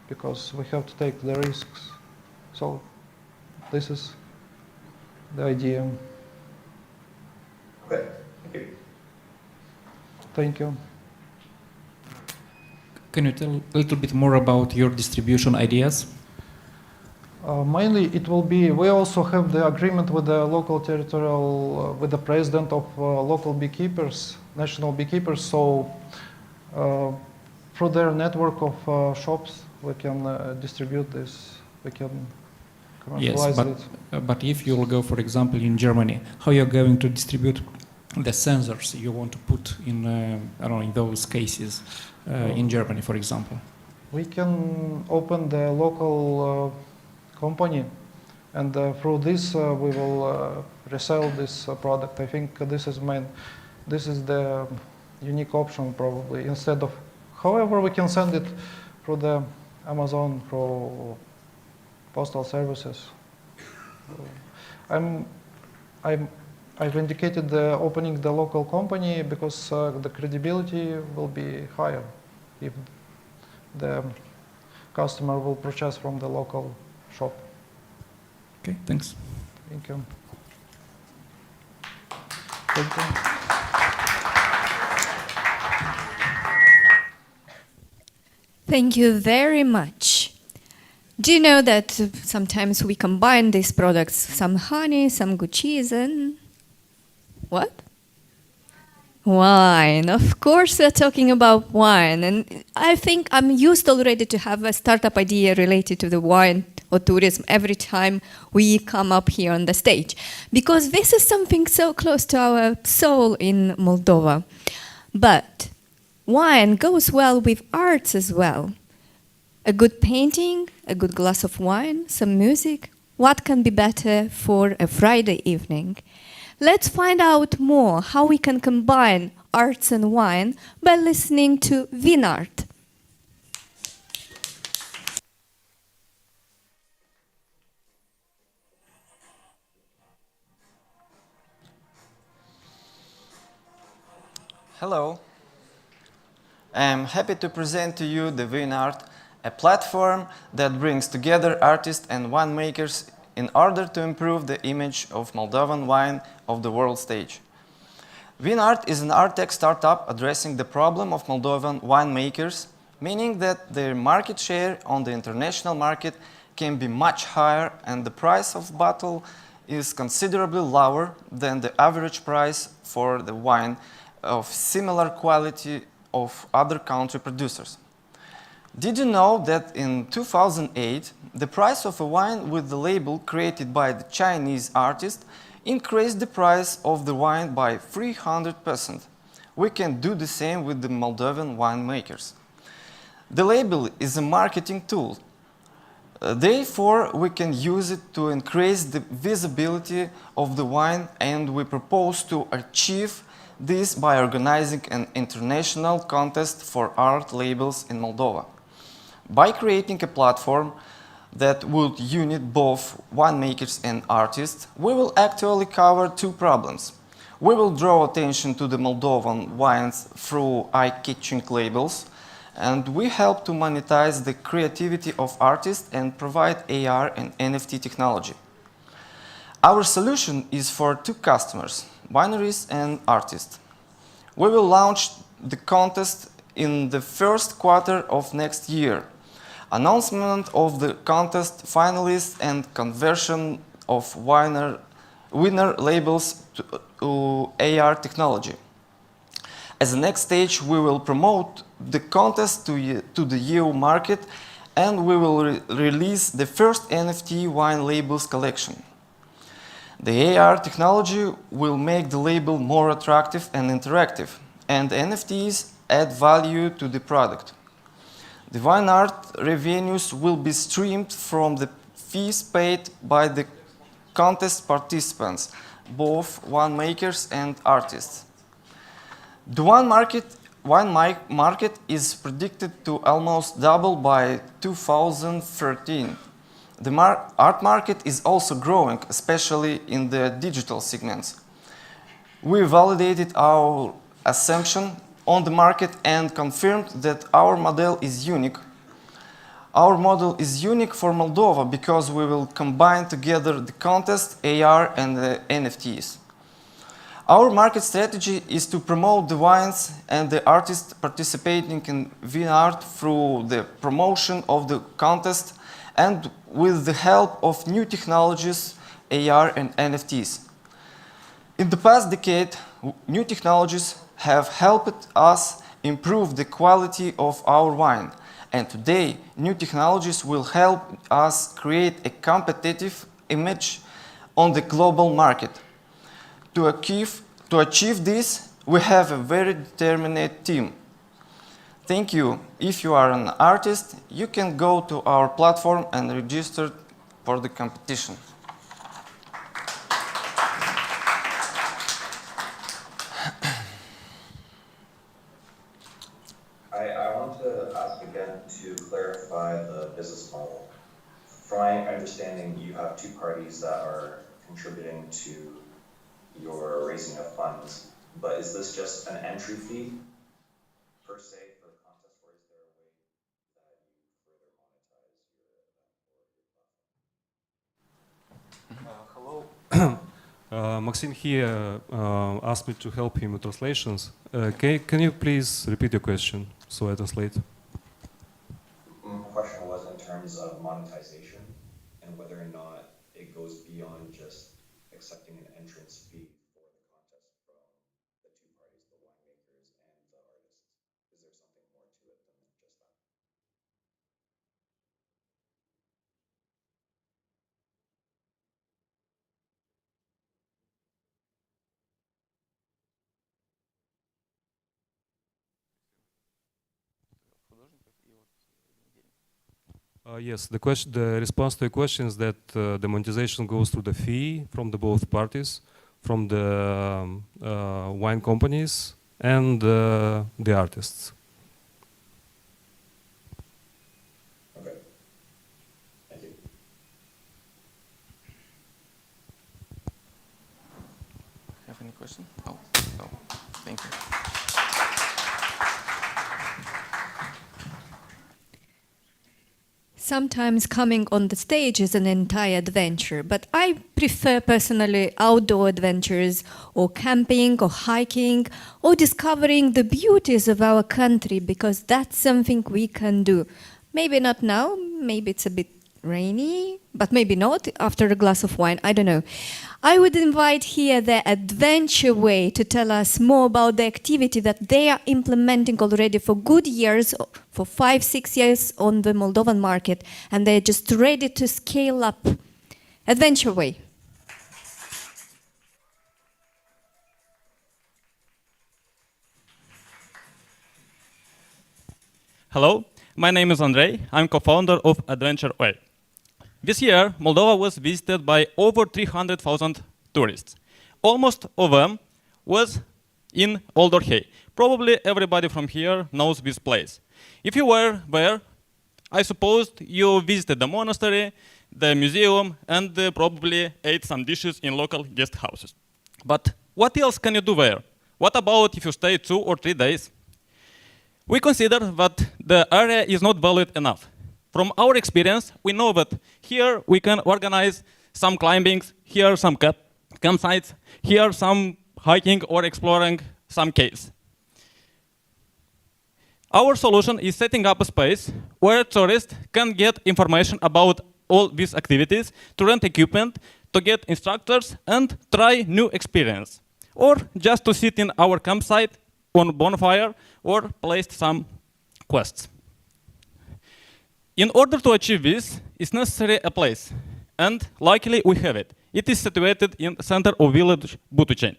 because we have to take the risks. So this is the idea. Okay, thank you. Thank you. Can you tell a little bit more about your distribution ideas? Mainly, it will be. We also have the agreement with the local territorial, with the president of local beekeepers, national beekeepers. So, through their network of shops, we can distribute this. We can commercialize it. But if you will go, for example, in Germany, how you're going to distribute the sensors you want to put in, I don't know, in those cases in Germany, for example? We can open the local company, and through this we will resell this product. I think this is the unique option probably, instead of, however, we can send it through the Amazon, through postal services. I've indicated the opening the local company because the credibility will be higher if the customer will purchase from the local shop. Okay, thanks. Thank you. Thank you. Thank you very much. Do you know that sometimes we combine these products, some honey, some good cheese, and what? Wine. Of course, we're talking about wine. And I think I'm used already to have a startup idea related to the wine or tourism every time we come up here on the stage, because this is something so close to our soul in Moldova. But wine goes well with arts as well. A good painting, a good glass of wine, some music. What can be better for a Friday evening? Let's find out more how we can combine arts and wine by listening to Vinart. Hello. I'm happy to present to you the Vinart, a platform that brings together artists and winemakers in order to improve the image of Moldovan wine of the world stage. Vinart is an art tech startup addressing the problem of Moldovan winemakers, meaning that their market share on the international market can be much higher and the price of bottle is considerably lower than the average price for the wine of similar quality of other country producers. Did you know that in 2008, the price of a wine with the label created by the Chinese artist increased the price of the wine by 300%. We can do the same with the Moldovan winemakers. The label is a marketing tool. Therefore, we can use it to increase the visibility of the wine, and we propose to achieve this by organizing an international contest for art labels in Moldova. By creating a platform that would unite both winemakers and artists, we will actually cover two problems. We will draw attention to the Moldovan wines through eye-catching labels, and we help to monetize the creativity of artists and provide AR and NFT technology. Our solution is for two customers, wineries and artists. We will launch the contest in the first quarter of next year. Announcement of the contest finalists and conversion of winner labels to AR technology. As the next stage, we will promote the contest to the EU market, and we will release the first NFT wine labels collection. The AR technology will make the label more attractive and interactive, and NFTs add value to the product. The wine art revenues will be streamed from the fees paid by the contest participants, both winemakers and artists. The wine market is predicted to almost double by 2013. The art market is also growing, especially in the digital segments. We validated our assumption on the market and confirmed that our model is unique. Our model is unique for Moldova because we will combine together the contest, AR, and the NFTs. Our market strategy is to promote the wines and the artists participating in Vinart through the promotion of the contest and with the help of new technologies, AR and NFTs. In the past decade, new technologies have helped us improve the quality of our wine. And today, new technologies will help us create a competitive image on the global market. To achieve this, we have a very determined team. Thank you. If you are an artist, you can go to our platform and register for the competition. I want to ask again to clarify the business model. From my understanding, you have two parties that are contributing to your raising of funds, but is this just an entry fee per se for the contest, or is there a way that you further monetize your event or your platform? Hello. Maxim here asked me to help him with translations. Can you please repeat your question so I translate? My question was in terms of monetization and whether or not it goes beyond just accepting an entrance fee for the contest from the two parties, the winemakers and the artists. Is there something more to it than just that? Yes, the response to your question is that the monetization goes through the fee from the both parties, from the wine companies and the artists. Okay. Thank you. Have any question? Oh, no. Thank you. Sometimes coming on the stage is an entire adventure, but I prefer personally outdoor adventures or camping or hiking or discovering the beauties of our country because that's something we can do. Maybe not now, maybe it's a bit rainy, but maybe not after a glass of wine, I don't know. I would invite here the Adventure Way to tell us more about the activity that they are implementing already for good years, for 5-6 years on the Moldovan market, and they're just ready to scale up. Adventure Way. Hello, my name is Andrei. I'm co-founder of Adventure Way. This year, Moldova was visited by over 300,000 tourists. Almost of them was in Old Orhei. Probably everybody from here knows this place. If you were there, I suppose you visited the monastery, the museum, and probably ate some dishes in local guest houses. But what else can you do there? What about if you stay 2 or 3 days? We consider that the area is not valued enough. From our experience, we know that here we can organize some climbings, here some campsites, here some hiking or exploring some caves. Our solution is setting up a space where tourists can get information about all these activities, to rent equipment, to get instructors, and try new experience. Or just to sit in our campsite on bonfire or place some quests. In order to achieve this, it's necessary a place, and luckily we have it. It is situated in the center of village Butuceni.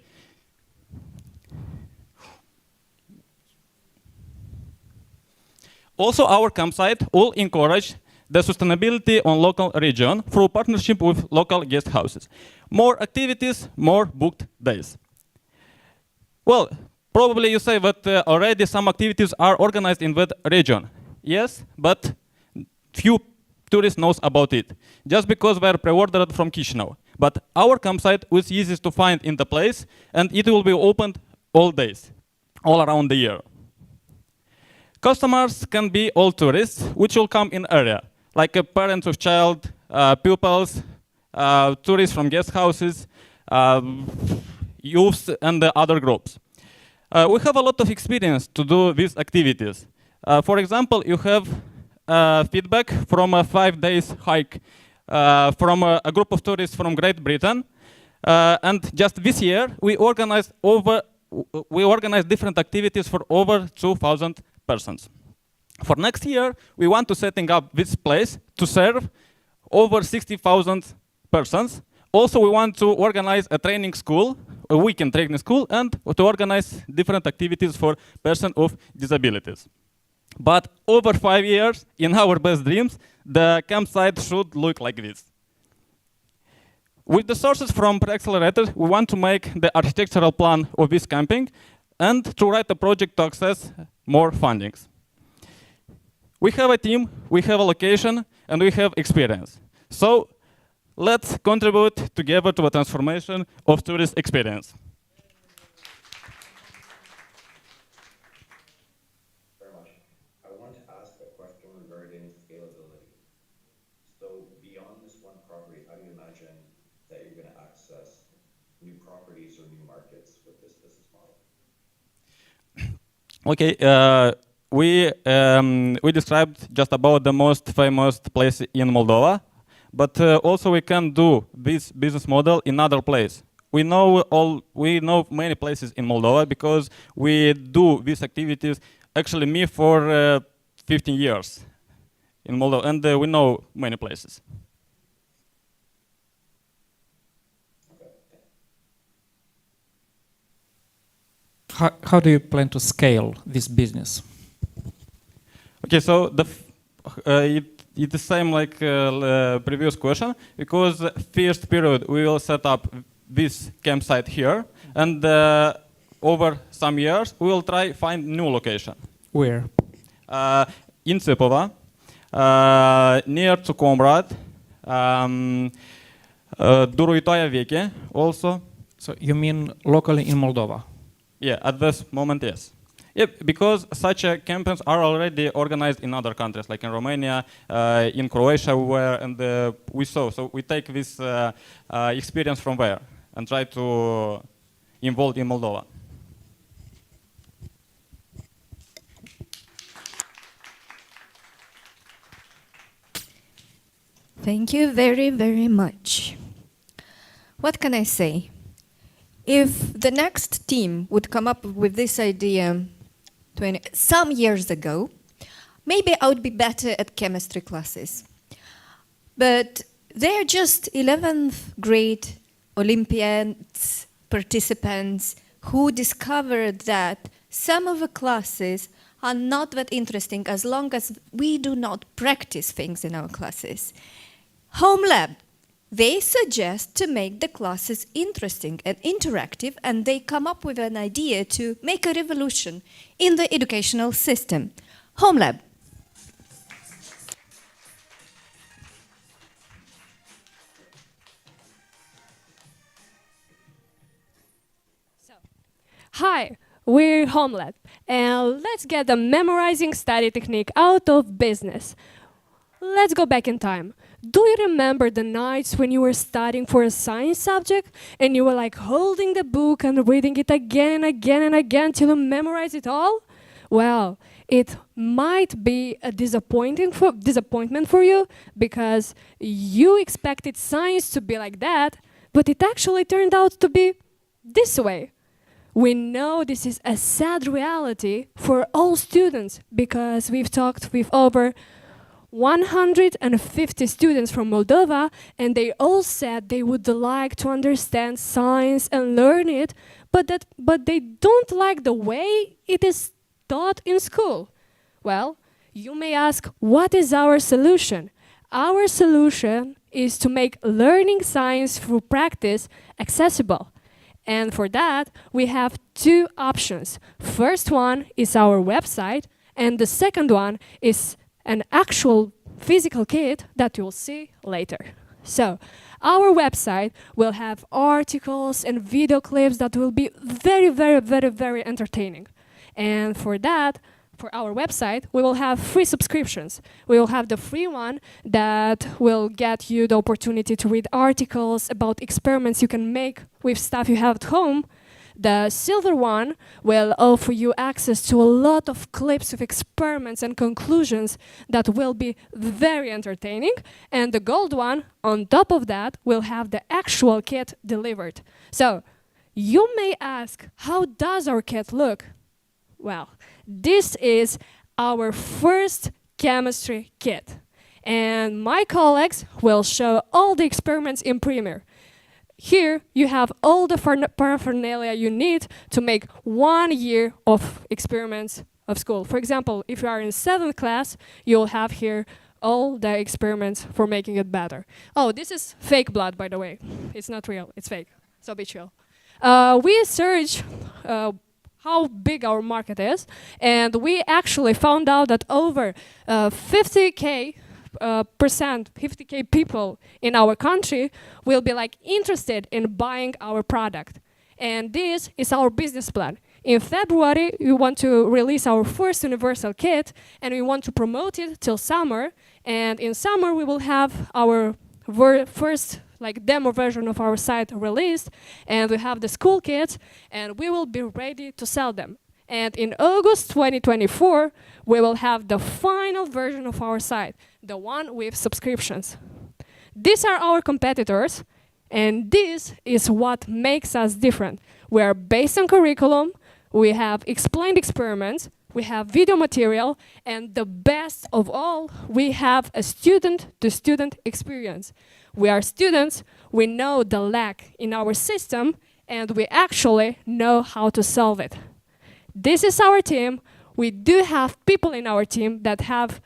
Also, our campsite will encourage the sustainability on local region through partnership with local guest houses. More activities, more booked days. Well, probably you say that already some activities are organized in that region. Yes, but few tourist knows about it, just because we're pre-ordered from Chisinau. But our campsite was easiest to find in the place, and it will be opened all days, all around the year. Customers can be all tourists, which will come in area, like parents of child, pupils, tourists from guest houses, youths, and the other groups. We have a lot of experience to do these activities. For example, you have feedback from a 5 days hike from a group of tourists from Great Britain. And just this year, we organized different activities for over 2,000 persons. For next year, we want to setting up this place to serve over 60,000 persons. Also, we want to organize a training school, a weekend training school, and to organize different activities for persons of disabilities. But over 5 years, in our best dreams, the campsite should look like this. With the sources from Pre-Accelerator, we want to make the architectural plan of this camping and to write a project to access more fundings. We have a team, we have a location, and we have experience. So let's contribute together to the transformation of tourist experience. Very much. I want to ask a question regarding scalability. So beyond this one property, how do you imagine that you're going to access new properties or new markets with this business model? Okay, we described just about the most famous place in Moldova, but also we can do this business model in other places. We know many places in Moldova because we do these activities. Actually, me for 15 years in Moldova, and we know many places. How do you plan to scale this business? Okay, so it's the same like previous question, because first period we will set up this campsite here, and over some years we will try find new location. Where? In Tsipova, near to Comrade, Duruitoia Veche also. So you mean locally in Moldova? Yeah, at this moment, yes. Yep, because such campaigns are already organized in other countries, like in Romania, in Croatia, we saw. So we take this experience from there and try to involve in Moldova. Thank you very, very much. What can I say? If the next team would come up with this idea some years ago, maybe I would be better at chemistry classes. But they're just 11th grade Olympiads participants who discovered that some of the classes are not that interesting as long as we do not practice things in our classes. Home Lab. They suggest to make the classes interesting and interactive, and they come up with an idea to make a revolution in the educational system. Home Lab. Hi, we're Home Lab, and let's get the memorizing study technique out of business. Let's go back in time. Do you remember the nights when you were studying for a science subject and you were like holding the book and reading it again and again and again till you memorize it all? Well, it might be a disappointment for you because you expected science to be like that, but it actually turned out to be this way. We know this is a sad reality for all students because we've talked with over 150 students from Moldova, and they all said they would like to understand science and learn it, but they don't like the way it is taught in school. Well, you may ask, what is our solution? Our solution is to make learning science through practice accessible. And for that, we have two options. First one is our website, and the second one is an actual physical kit that you'll see later. So our website will have articles and video clips that will be very, very, very, very entertaining. And for that, for our website, we will have free subscriptions. We will have the free one that will get you the opportunity to read articles about experiments you can make with stuff you have at home. The silver one will offer you access to a lot of clips of experiments and conclusions that will be very entertaining. And the gold one, on top of that, will have the actual kit delivered. So you may ask, how does our kit look? Well, this is our first chemistry kit. And my colleagues will show all the experiments in Premiere. Here, you have all the paraphernalia you need to make 1 year of experiments of school. For example, if you are in 7th class, you'll have here all the experiments for making it better. Oh, this is fake blood, by the way. It's not real, it's fake, so be chill. We searched how big our market is, and we actually found out that over 50K people in our country will be interested in buying our product. And this is our business plan. In February, we want to release our first universal kit, and we want to promote it till summer. And in summer, we will have our first demo version of our site released, and we have the school kits, and we will be ready to sell them. And in August 2024, we will have the final version of our site, the one with subscriptions. These are our competitors, and this is what makes us different. We are based on curriculum, we have explained experiments, we have video material, and the best of all, we have a student-to-student experience. We are students, we know the lack in our system, and we actually know how to solve it. This is our team. We do have people in our team that have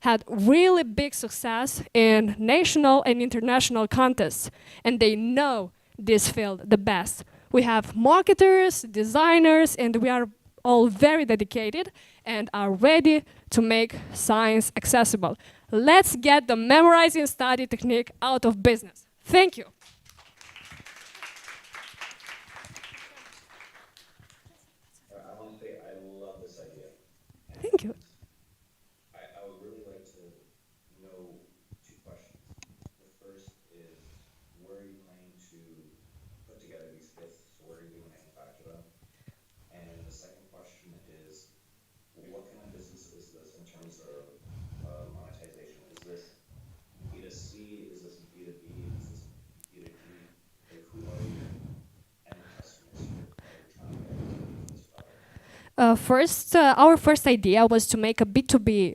had really big success in national and international contests, and they know this field the best. We have marketers, designers, and we are all very dedicated and are ready to make science accessible. Let's get the memorizing study technique out of business. Thank you. I want to say I love this idea. Thank you. I would really like to know 2 questions. The first is, where are you planning to put together these kits? So where are you going to manufacture them? And the second question is, what kind of business is this in terms of monetization? Is this B2C? Is this B2B? Is this B2E? Like, who are your end customers here that you're trying to get with this product? Our first idea was to make a B2B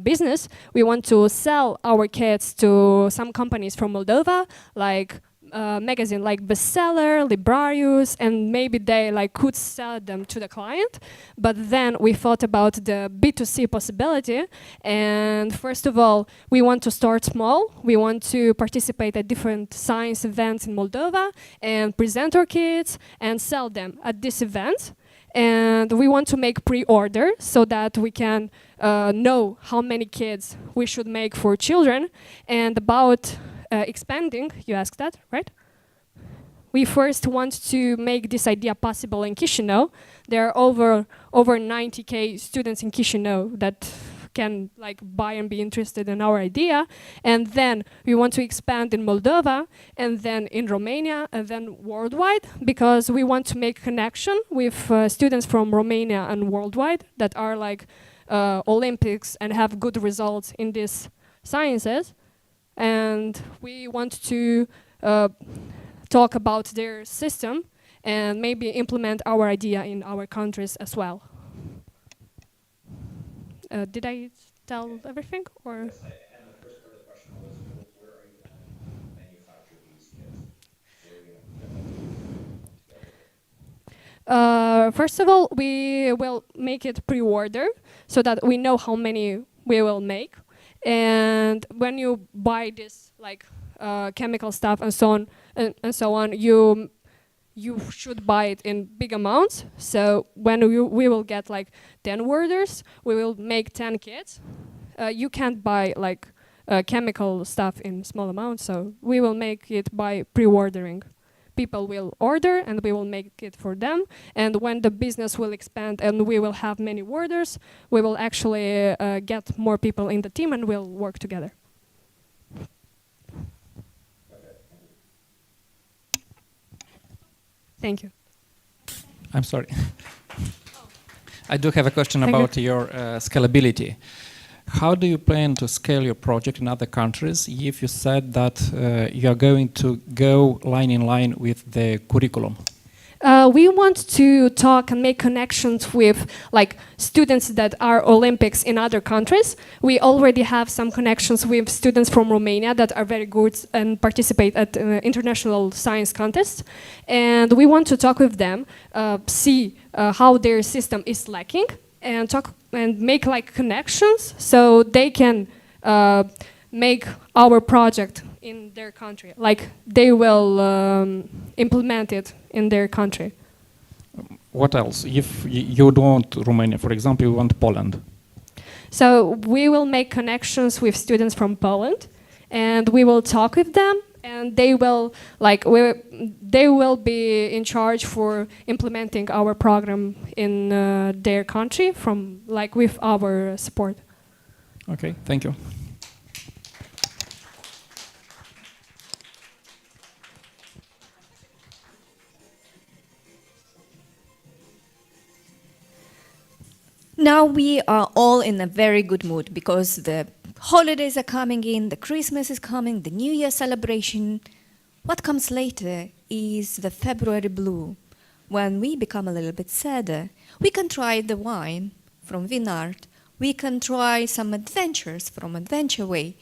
business. We want to sell our kits to some companies from Moldova, like magazine like Bestseller, Librarius, and maybe they could sell them to the client. But then we thought about the B2C possibility, and first of all, we want to start small. We want to participate at different science events in Moldova and present our kits and sell them at these events. And we want to make pre-order so that we can know how many kits we should make for children. And about expanding, you asked that, right? We first want to make this idea possible in Chisinau. There are over 90K students in Chisinau that can buy and be interested in our idea. And then we want to expand in Moldova, and then in Romania, and then worldwide, because we want to make connection with students from Romania and worldwide that are Olympics and have good results in these sciences. And we want to talk about their system and maybe implement our idea in our countries as well. Did I tell everything? Or? Yes, and the first part of the question was, where are you going to manufacture these kits? Where are you going to get them together? First of all, we will make it pre-order so that we know how many we will make. And when you buy this chemical stuff and so on, you should buy it in big amounts. So when we will get 10 orders, we will make 10 kits. you can't buy like chemical stuff in small amounts, so we will make it by pre-ordering. People will order and we will make it for them, and when the business will expand and we will have many orders, we will actually get more people in the team and we'll work together. Thank you. I'm sorry. I do have a question Thank about you. your scalability. How do you plan to scale your project in other countries if you said that you are going to go line in line with the curriculum? We want to talk and make connections with like students that are Olympics in other countries. We already have some connections with students from Romania that are very good and participate at international science contests. And we want to talk with them, see how their system is lacking, and talk and make like connections so they can make our project in their country. Like they will implement it in their country. What else? If you don't want Romania, for example, you want Poland. So we will make connections with students from Poland, and we will talk with them, and they will they will be in charge for implementing our program in their country from like with our support. Okay, thank you. Now we are all in a very good mood because the holidays are coming in, the Christmas is coming, the New Year celebration. What comes later is the February blue, when we become a little bit sadder. We can try the wine from Vinart. We can try some adventures from Adventure Way.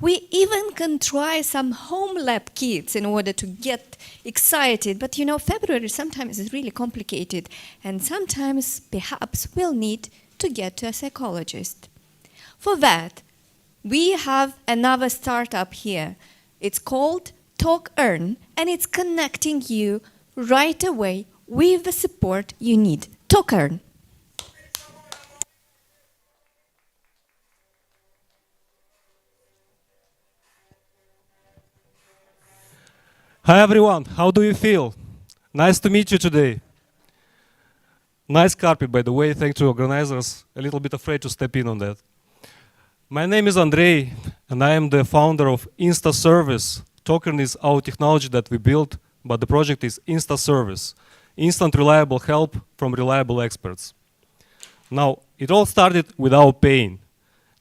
We even can try some home lab kits in order to get excited. But you know, February sometimes is really complicated, and sometimes perhaps we'll need to get to a psychologist. For that, we have another startup here. It's called Talk Earn, and it's connecting you right away with the support you need. Talk Earn. Hi everyone, how do you feel? Nice to meet you today. Nice carpet, by the way, thanks to organizers. A little bit afraid to step in on that. My name is Andrei, and I am the founder of Insta Service. Token is our technology that we built, but the project is Insta Service. Instant reliable help from reliable experts. Now, it all started without pain.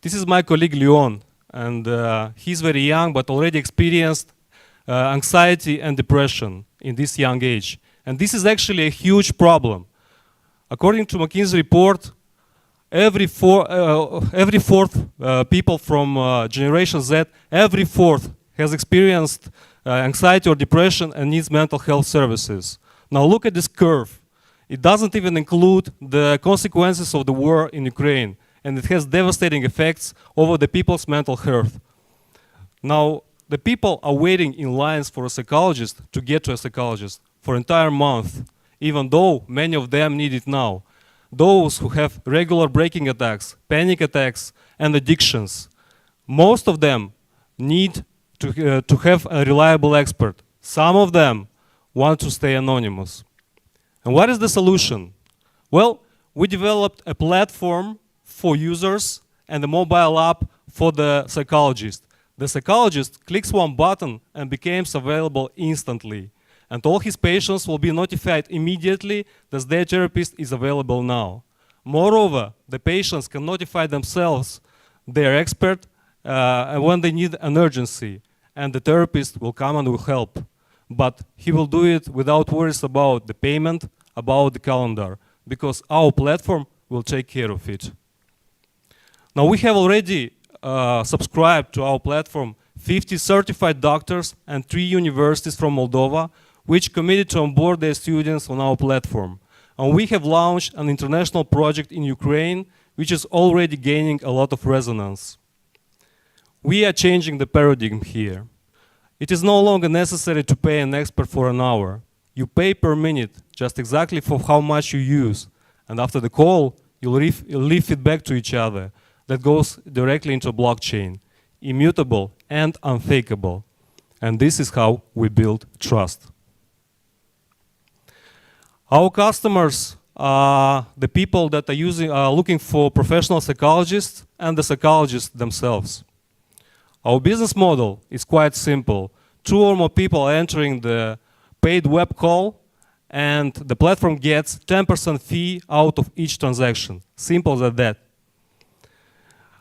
This is my colleague Leon, and he's very young, but already experienced anxiety and depression in this young age. And this is actually a huge problem. According to McKinsey report, every fourth people from Generation Z, every fourth has experienced anxiety or depression and needs mental health services. Now look at this curve. It doesn't even include the consequences of the war in Ukraine, and it has devastating effects over the people's mental health. Now, the people are waiting in lines for a psychologist to get to a psychologist for an entire month, even though many of them need it now. Those who have regular breaking attacks, panic attacks, and addictions, most of them need to have a reliable expert. Some of them want to stay anonymous. And what is the solution? Well, we developed a platform for users and a mobile app for the psychologist. The psychologist clicks one button and becomes available instantly. And all his patients will be notified immediately that their therapist is available now. Moreover, the patients can notify themselves their expert when they need an urgency, and the therapist will come and will help. But he will do it without worries about the payment, about the calendar, because our platform will take care of it. Now we have already subscribed to our platform 50 certified doctors and 3 universities from Moldova, which committed to onboard their students on our platform. And we have launched an international project in Ukraine, which is already gaining a lot of resonance. We are changing the paradigm here. It is no longer necessary to pay an expert for an hour. You pay per minute, just exactly for how much you use. And after the call, you'll leave feedback to each other. that goes directly into blockchain, immutable and unfakeable. And this is how we build trust. Our customers are the people that are looking for professional psychologists and the psychologists themselves. Our business model is quite simple. 2 or more people entering the paid web call, and the platform gets 10% fee out of each transaction. Simple as that.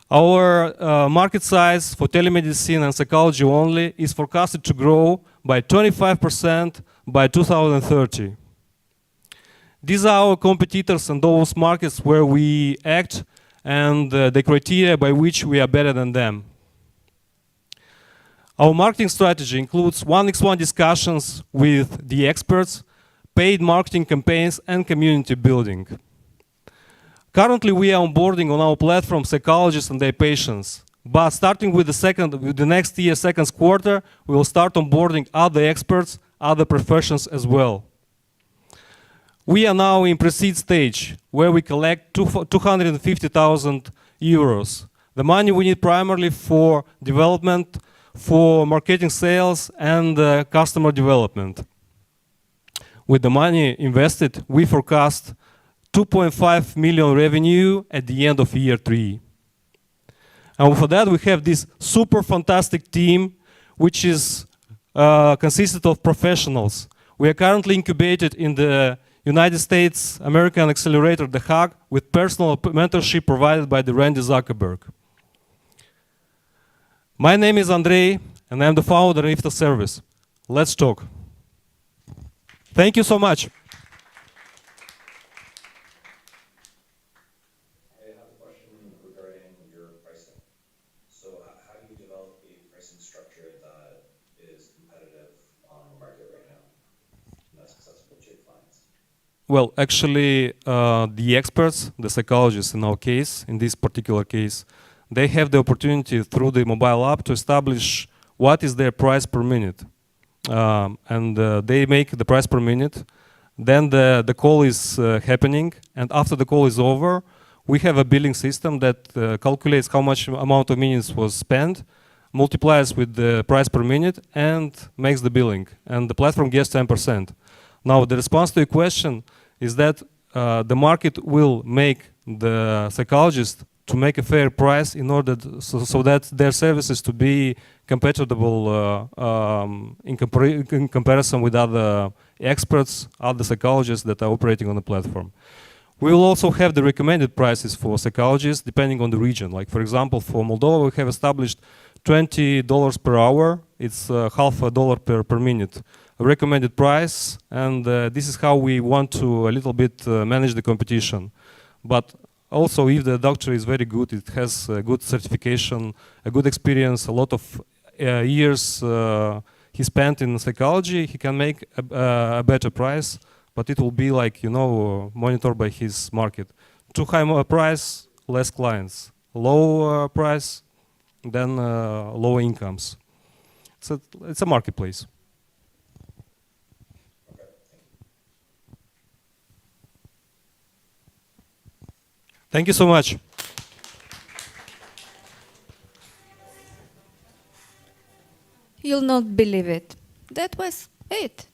Our market size for telemedicine and psychology only is forecasted to grow by 25% by 2030. These are our competitors in those markets where we act, and the criteria by which we are better than them. Our marketing strategy includes one-on-one discussions with the experts, paid marketing campaigns, and community building. Currently, we are onboarding on our platform psychologists and their patients. But starting with the next year, second quarter, we will start onboarding other experts, other professions as well. We are now in pre-seed stage, where we collect 250,000 euros. The money we need primarily for development, for marketing, sales, and customer development. With the money invested, we forecast 2.5 million revenue at the end of year 3. And for that, we have this super fantastic team, which is consisted of professionals. We are currently incubated in the United States American Accelerator, The Hague, with personal mentorship provided by the Randy Zuckerberg. My name is Andrei, and I'm the founder of IFTA Service. Let's talk. Thank you so much. I have a question regarding your pricing. So how do you develop a pricing structure that is competitive on the market right now and that's accessible to your clients? Well, actually, the experts, the psychologists in our case, in this particular case, they have the opportunity through the mobile app to establish what is their price per minute. They make the price per minute. Then the call is happening, and after the call is over, we have a billing system that calculates how much amount of minutes was spent, multiplies with the price per minute, and makes the billing. And the platform gets 10%. Now, the response to your question is that the market will make the psychologist to make a fair price in order so that their services to be compatible in comparison with other experts, other psychologists that are operating on the platform. We will also have the recommended prices for psychologists depending on the region. Like, for example, for Moldova, we have established $20 per hour. It's half a dollar per minute. A recommended price, and this is how we want to a little bit manage the competition. But also, if the doctor is very good, it has a good certification, a good experience, a lot of years he spent in psychology, he can make a better price, but it will be like, monitored by his market. Too high a price, less clients. Low price, then low incomes. So it's a marketplace. Thank you so much. You'll not believe it. That was it.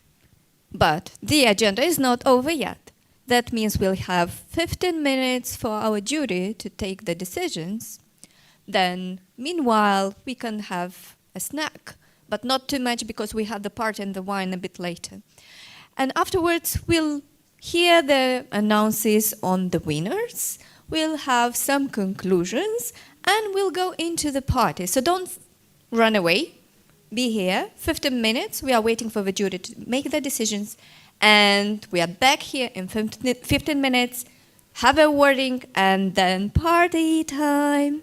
But the agenda is not over yet. That means we'll have 15 minutes for our jury to take the decisions. Then, meanwhile, we can have a snack, but not too much because we have the party and the wine a bit later. And afterwards, we'll hear the announces on the winners. We'll have some conclusions, and we'll go into the party. So don't run away. Be here. 15 minutes. We are waiting for the jury to make the decisions. And we are back here in 15 minutes. Have a wording, and then party time.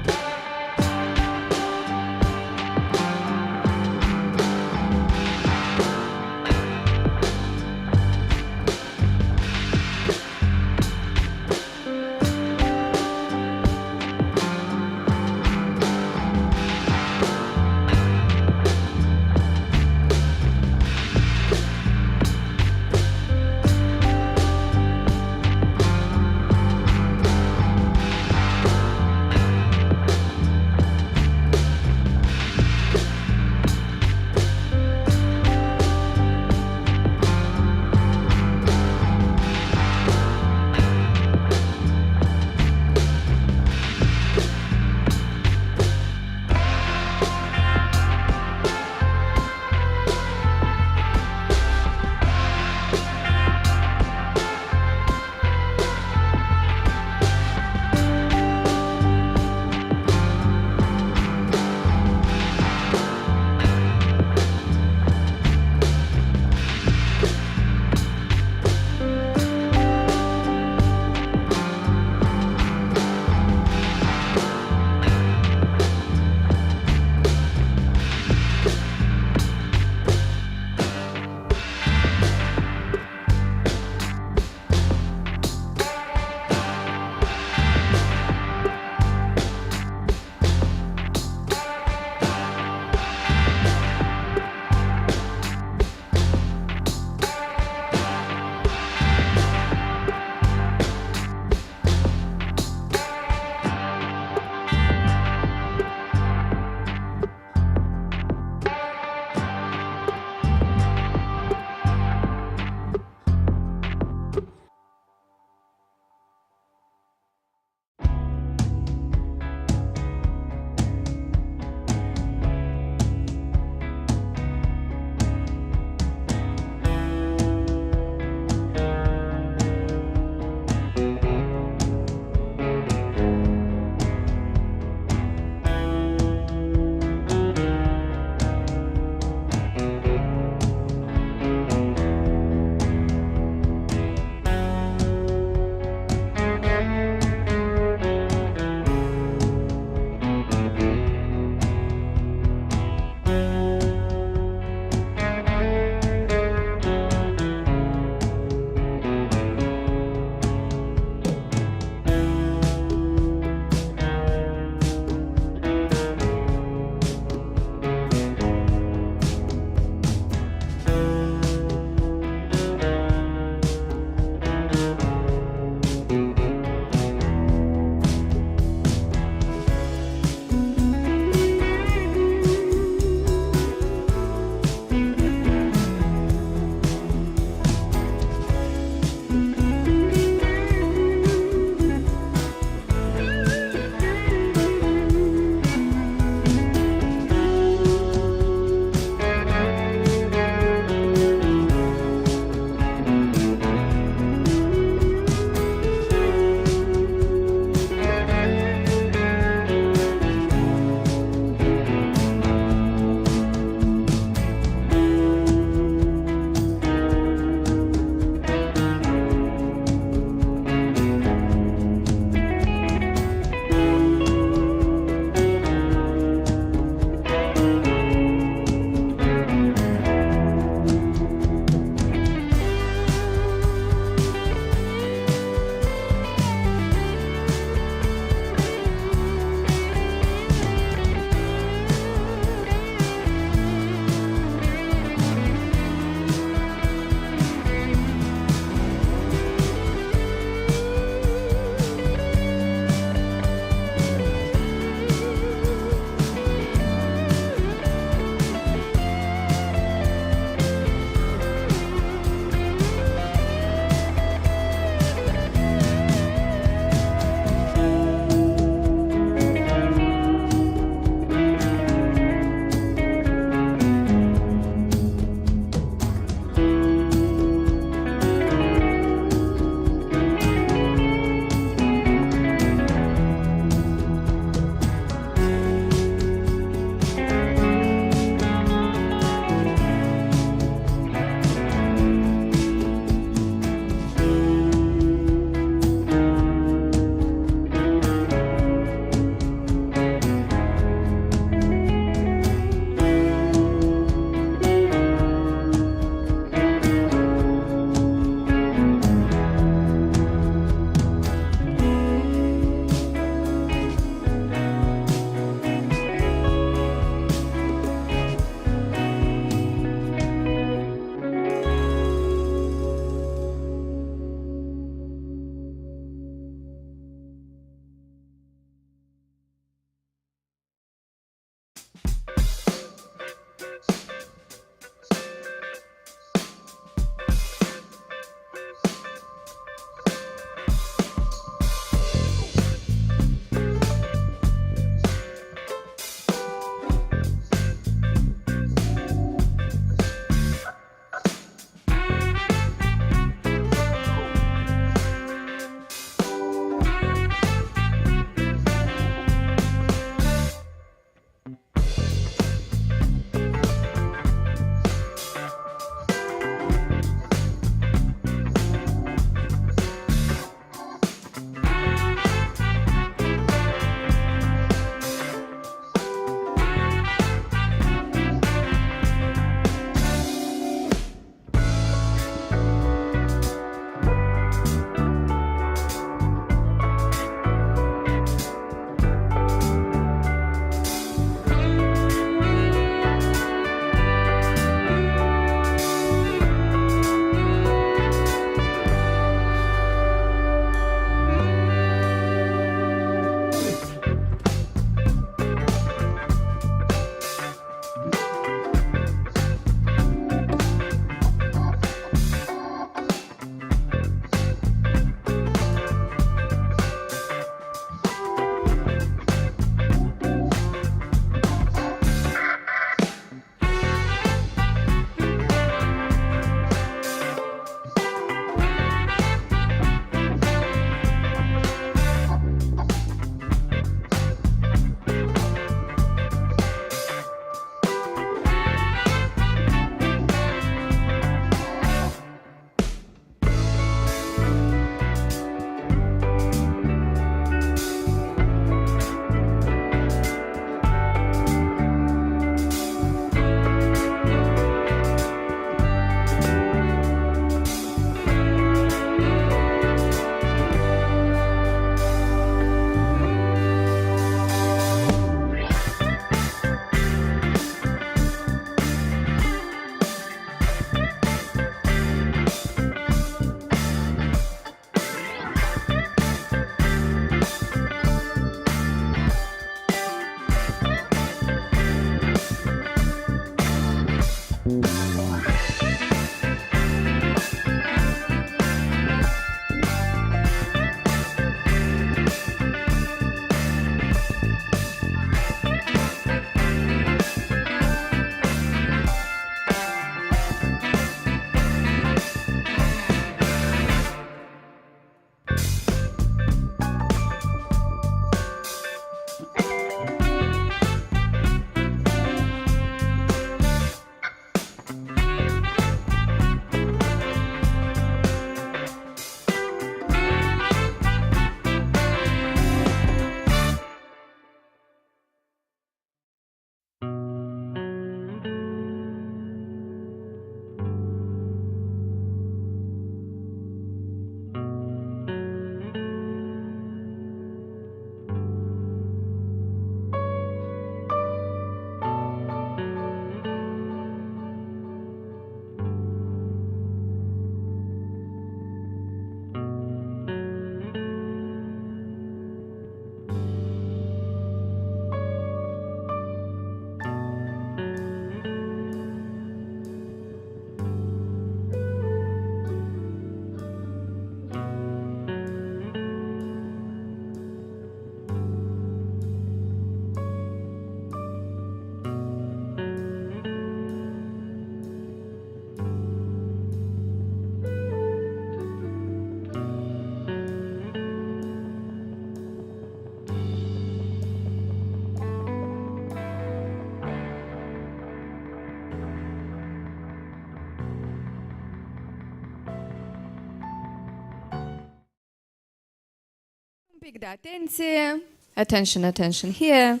Topic de atenție. Attention, attention here.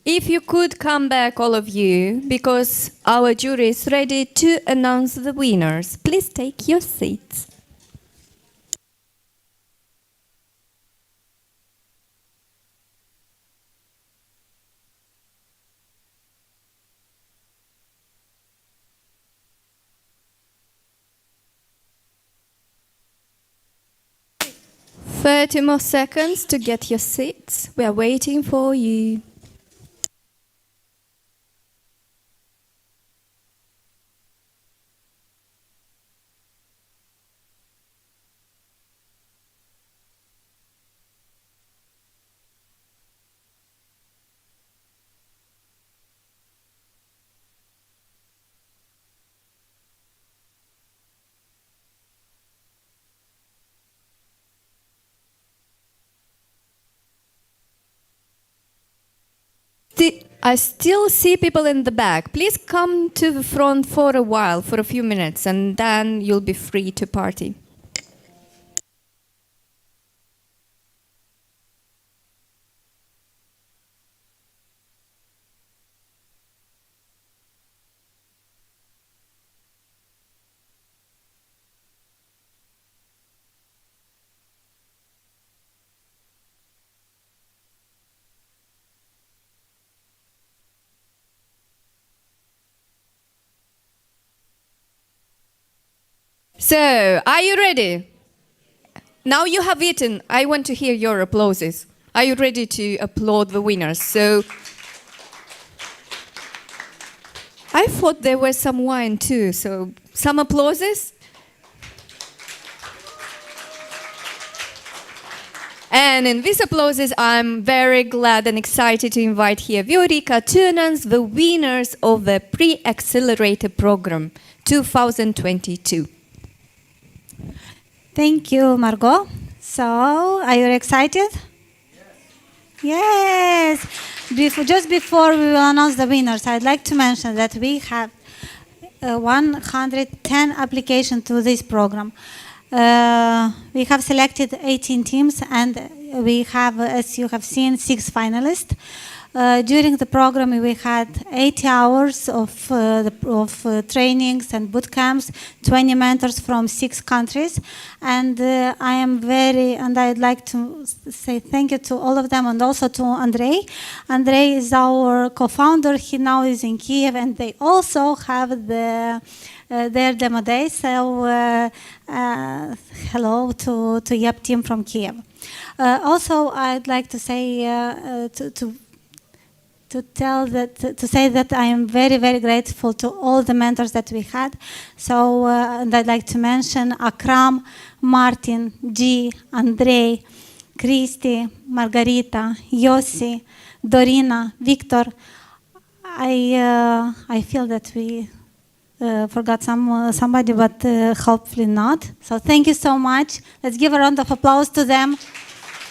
If you could come back, all of you, because our jury is ready to announce the winners. Please take your seats. Thirty more seconds to get your seats. We are waiting for you. I still see people in the back. Please come to the front for a while, for a few minutes, and then you'll be free to party. So, are you ready? Now you have eaten. I want to hear your applauses. Are you ready to applaud the winners? So, I thought there was some wine too. So, some applauses. And in these applauses, I'm very glad and excited to invite here Viorica Tunans, the winners of the Pre-Accelerator Program 2022. Thank you, Margot. So, are you excited? Yes. Just before we will announce the winners, I'd like to mention that we have 110 applications to this program. We have selected 18 teams and we have, as you have seen, 6 finalists. During the program, we had 80 hours of trainings and boot camps, 20 mentors from 6 countries, and I'd like to say thank you to all of them, and also to Andrei. Andrei is our co-founder. He now is in Kiev, and they also have their demo day. So hello to YEP team from Kiev. Also, I'd like to say to say that I am very, very grateful to all the mentors that we had. So, and I'd like to mention Akram, Martin, G, Andrei, Christy, Margarita, Yossi, Dorina, Victor. I feel that we forgot somebody, but hopefully not. So thank you so much. Let's give a round of applause to them.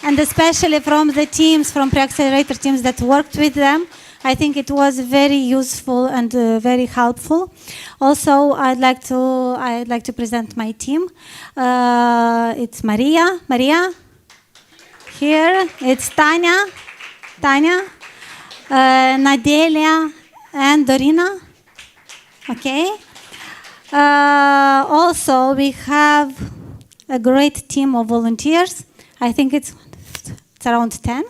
And especially from the teams, from Pre-Accelerator teams that worked with them. I think it was very useful and very helpful. Also, I'd like to present my team. It's Maria, here. It's Tanya, Nadelia, and Dorina. Okay. Also, we have a great team of volunteers. I think it's around 10.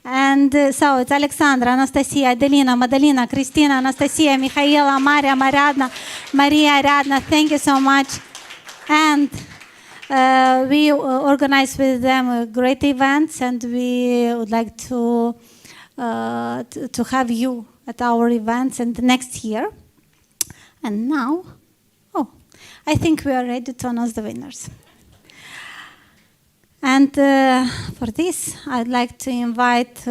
And so it's Alexandra, Anastasia, Adelina, Madalina, Christina, Anastasia, Michaela, Maria, Maria, Ariadna. Thank you so much. And we organize with them great events, and we would like to have you at our events and next year. And now, I think we are ready to announce the winners. And for this, I'd like to invite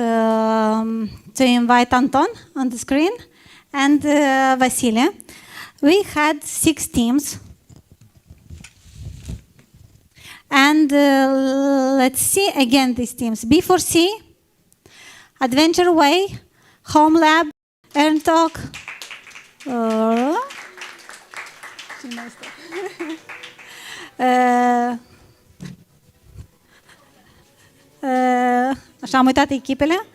Anton on the screen and Vasile. We had 6 teams. And let's see again these teams. B4C, Adventure Way, Home Lab, Earn Talk, Așa am uitat echipele.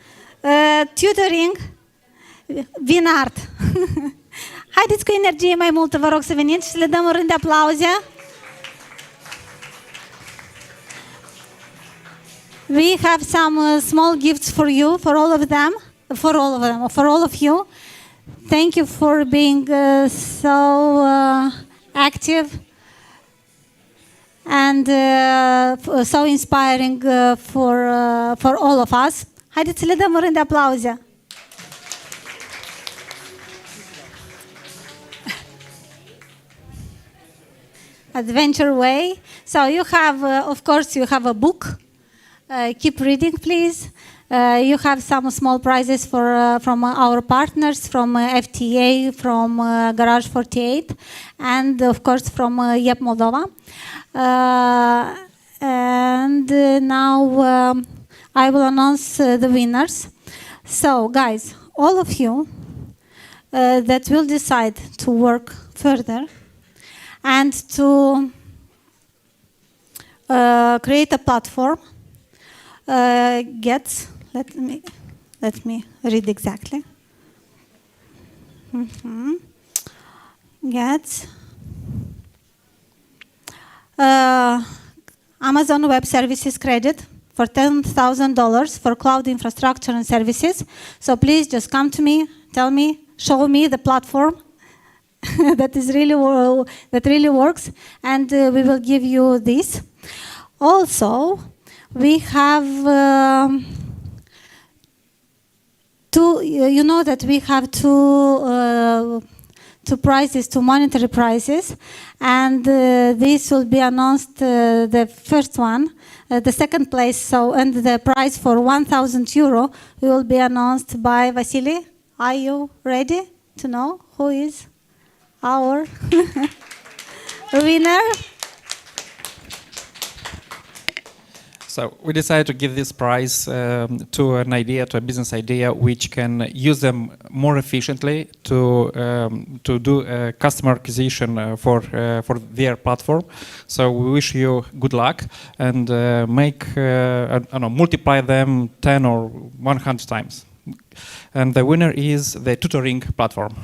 Tutoring, Vinart. Haideți cu energie mai multă, vă rog să veniți și să le dăm un rând de aplauze. We have some small gifts for you, for all of them, for all of you. Thank you for being so active and so inspiring for all of us. Haideți să le dăm un rând de aplauze. Adventure Way. So you have, of course, you have a book. Keep reading, please. You have some small prizes from our partners, from FTA, from Garage 48, and of course from YEP Moldova. And now I will announce the winners. So, guys, all of you that will decide to work further and to create a platform gets, let me read exactly. Gets Amazon Web Services credit for $10,000 for cloud infrastructure and services. So please just come to me, tell me, show me the platform that really works, and we will give you this. Also, we have two. You know that we have two prizes, two monetary prizes, and this will be announced. The first one, the second place. So, and the prize for €1,000 will be announced by Vasily. Are you ready to know who is our winner? So we decided to give this prize to an idea, to a business idea, which can use them more efficiently to do customer acquisition for their platform. So we wish you good luck and multiply them 10 or 100 times. And the winner is the tutoring platform.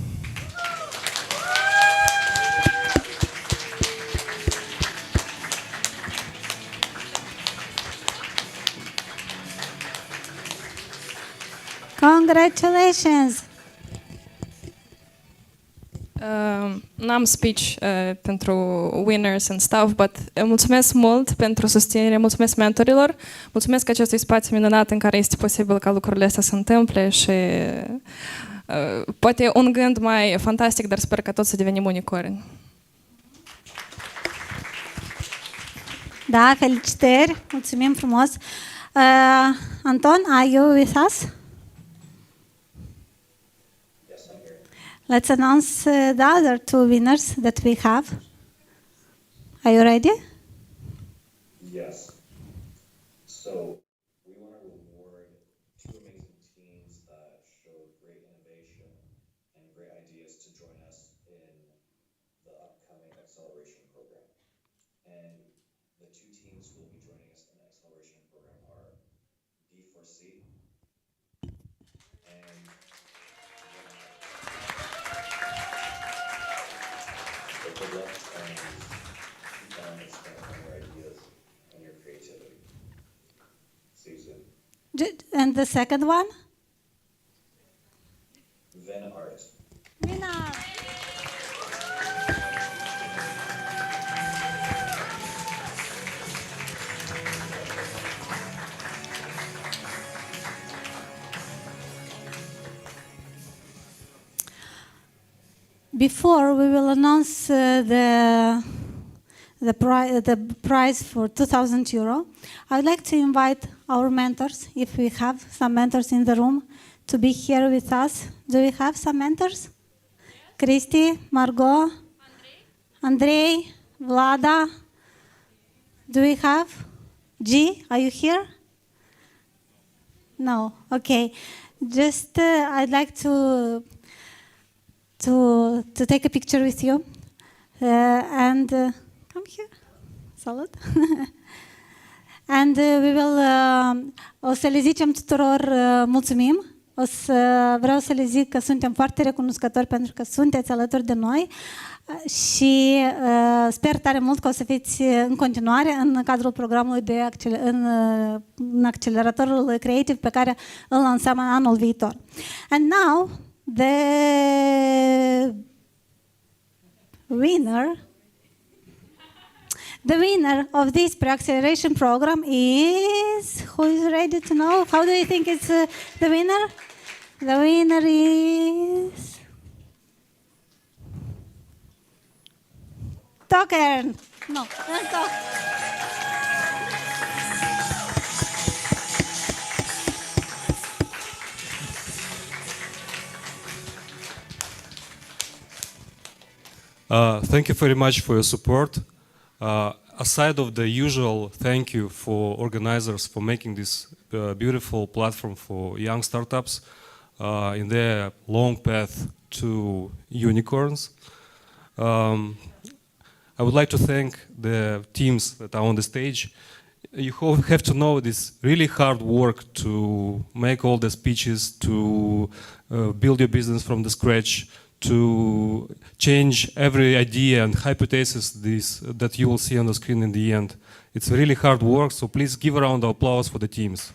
Congratulations! N-am speech pentru winners and stuff, but mulțumesc mult pentru susținere, mulțumesc mentorilor, mulțumesc acestui spațiu minunat în care este posibil ca lucrurile astea să se întâmple și poate un gând mai fantastic, dar sper că tot să devenim unicorni. Da, felicitări, mulțumim frumos. Anton, are you with us? Let's announce the other two winners that we have. Are you ready? Yes. So we want to reward two amazing teams that showed great innovation and great ideas to join us in the upcoming acceleration program. And the two teams who will be joining us in the acceleration program are B4C and good luck and keep on expanding on your ideas and your creativity. See you soon. And the second one? Ven Art. Before we will announce the prize for €2,000, I would like to invite our mentors, if we have some mentors in the room, to be here with us. Do we have some mentors? Cristi, Margot, Andrei, Vlada. Do we have? G, are you here? No, okay. Just I'd like to take a picture with you and come here, salute. And we will, o să le zicem tuturor mulțumim. Vreau să le zic că suntem foarte recunoscători pentru că sunteți alături de noi și sper tare mult că o să fiți în continuare în cadrul programului în acceleratorul creativ pe care îl lansăm în anul viitor. And now the winner of this pre-acceleration program is, who is ready to know? How do you think it's the winner? The winner is Token. No. Thank you very much for your support. Aside of the usual thank you for organizers for making this beautiful platform for young startups in their long path to unicorns, I would like to thank the teams that are on the stage. You have to know this really hard work to make all the speeches, to build your business from the scratch, to change every idea and hypothesis that you will see on the screen in the end. It's really hard work, so please give a round of applause for the teams.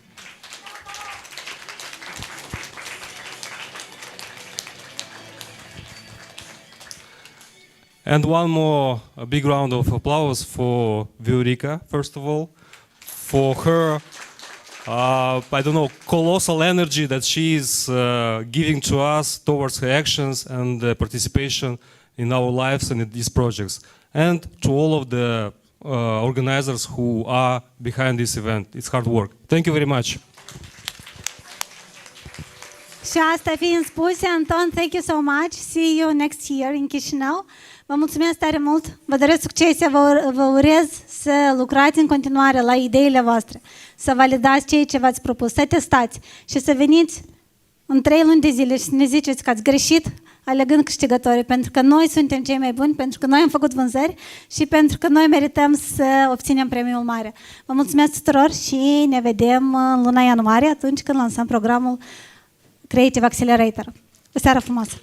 And one more big round of applause for Viorica, first of all, for her I don't know, colossal energy that she is giving to us towards her actions and participation in our lives and in these projects. And to all of the organizers who are behind this event. It's hard work. Thank you very much. Și asta fiind spuse, Anton, thank you so much. See you next year in Chișinău. Vă mulțumesc tare mult. Vă doresc succes, vă urez să lucrați în continuare la ideile voastre, să validați ceea ce v-ați propus, să testați și să veniți în 3 luni de zile și să ne ziceți că ați greșit alegând câștigătorii, pentru că noi suntem cei mai buni, pentru că noi am făcut vânzări și pentru că noi merităm să obținem premiul mare. Vă mulțumesc tuturor și ne vedem în luna ianuarie, atunci când lansăm programul Creative Accelerator. O seară frumoasă!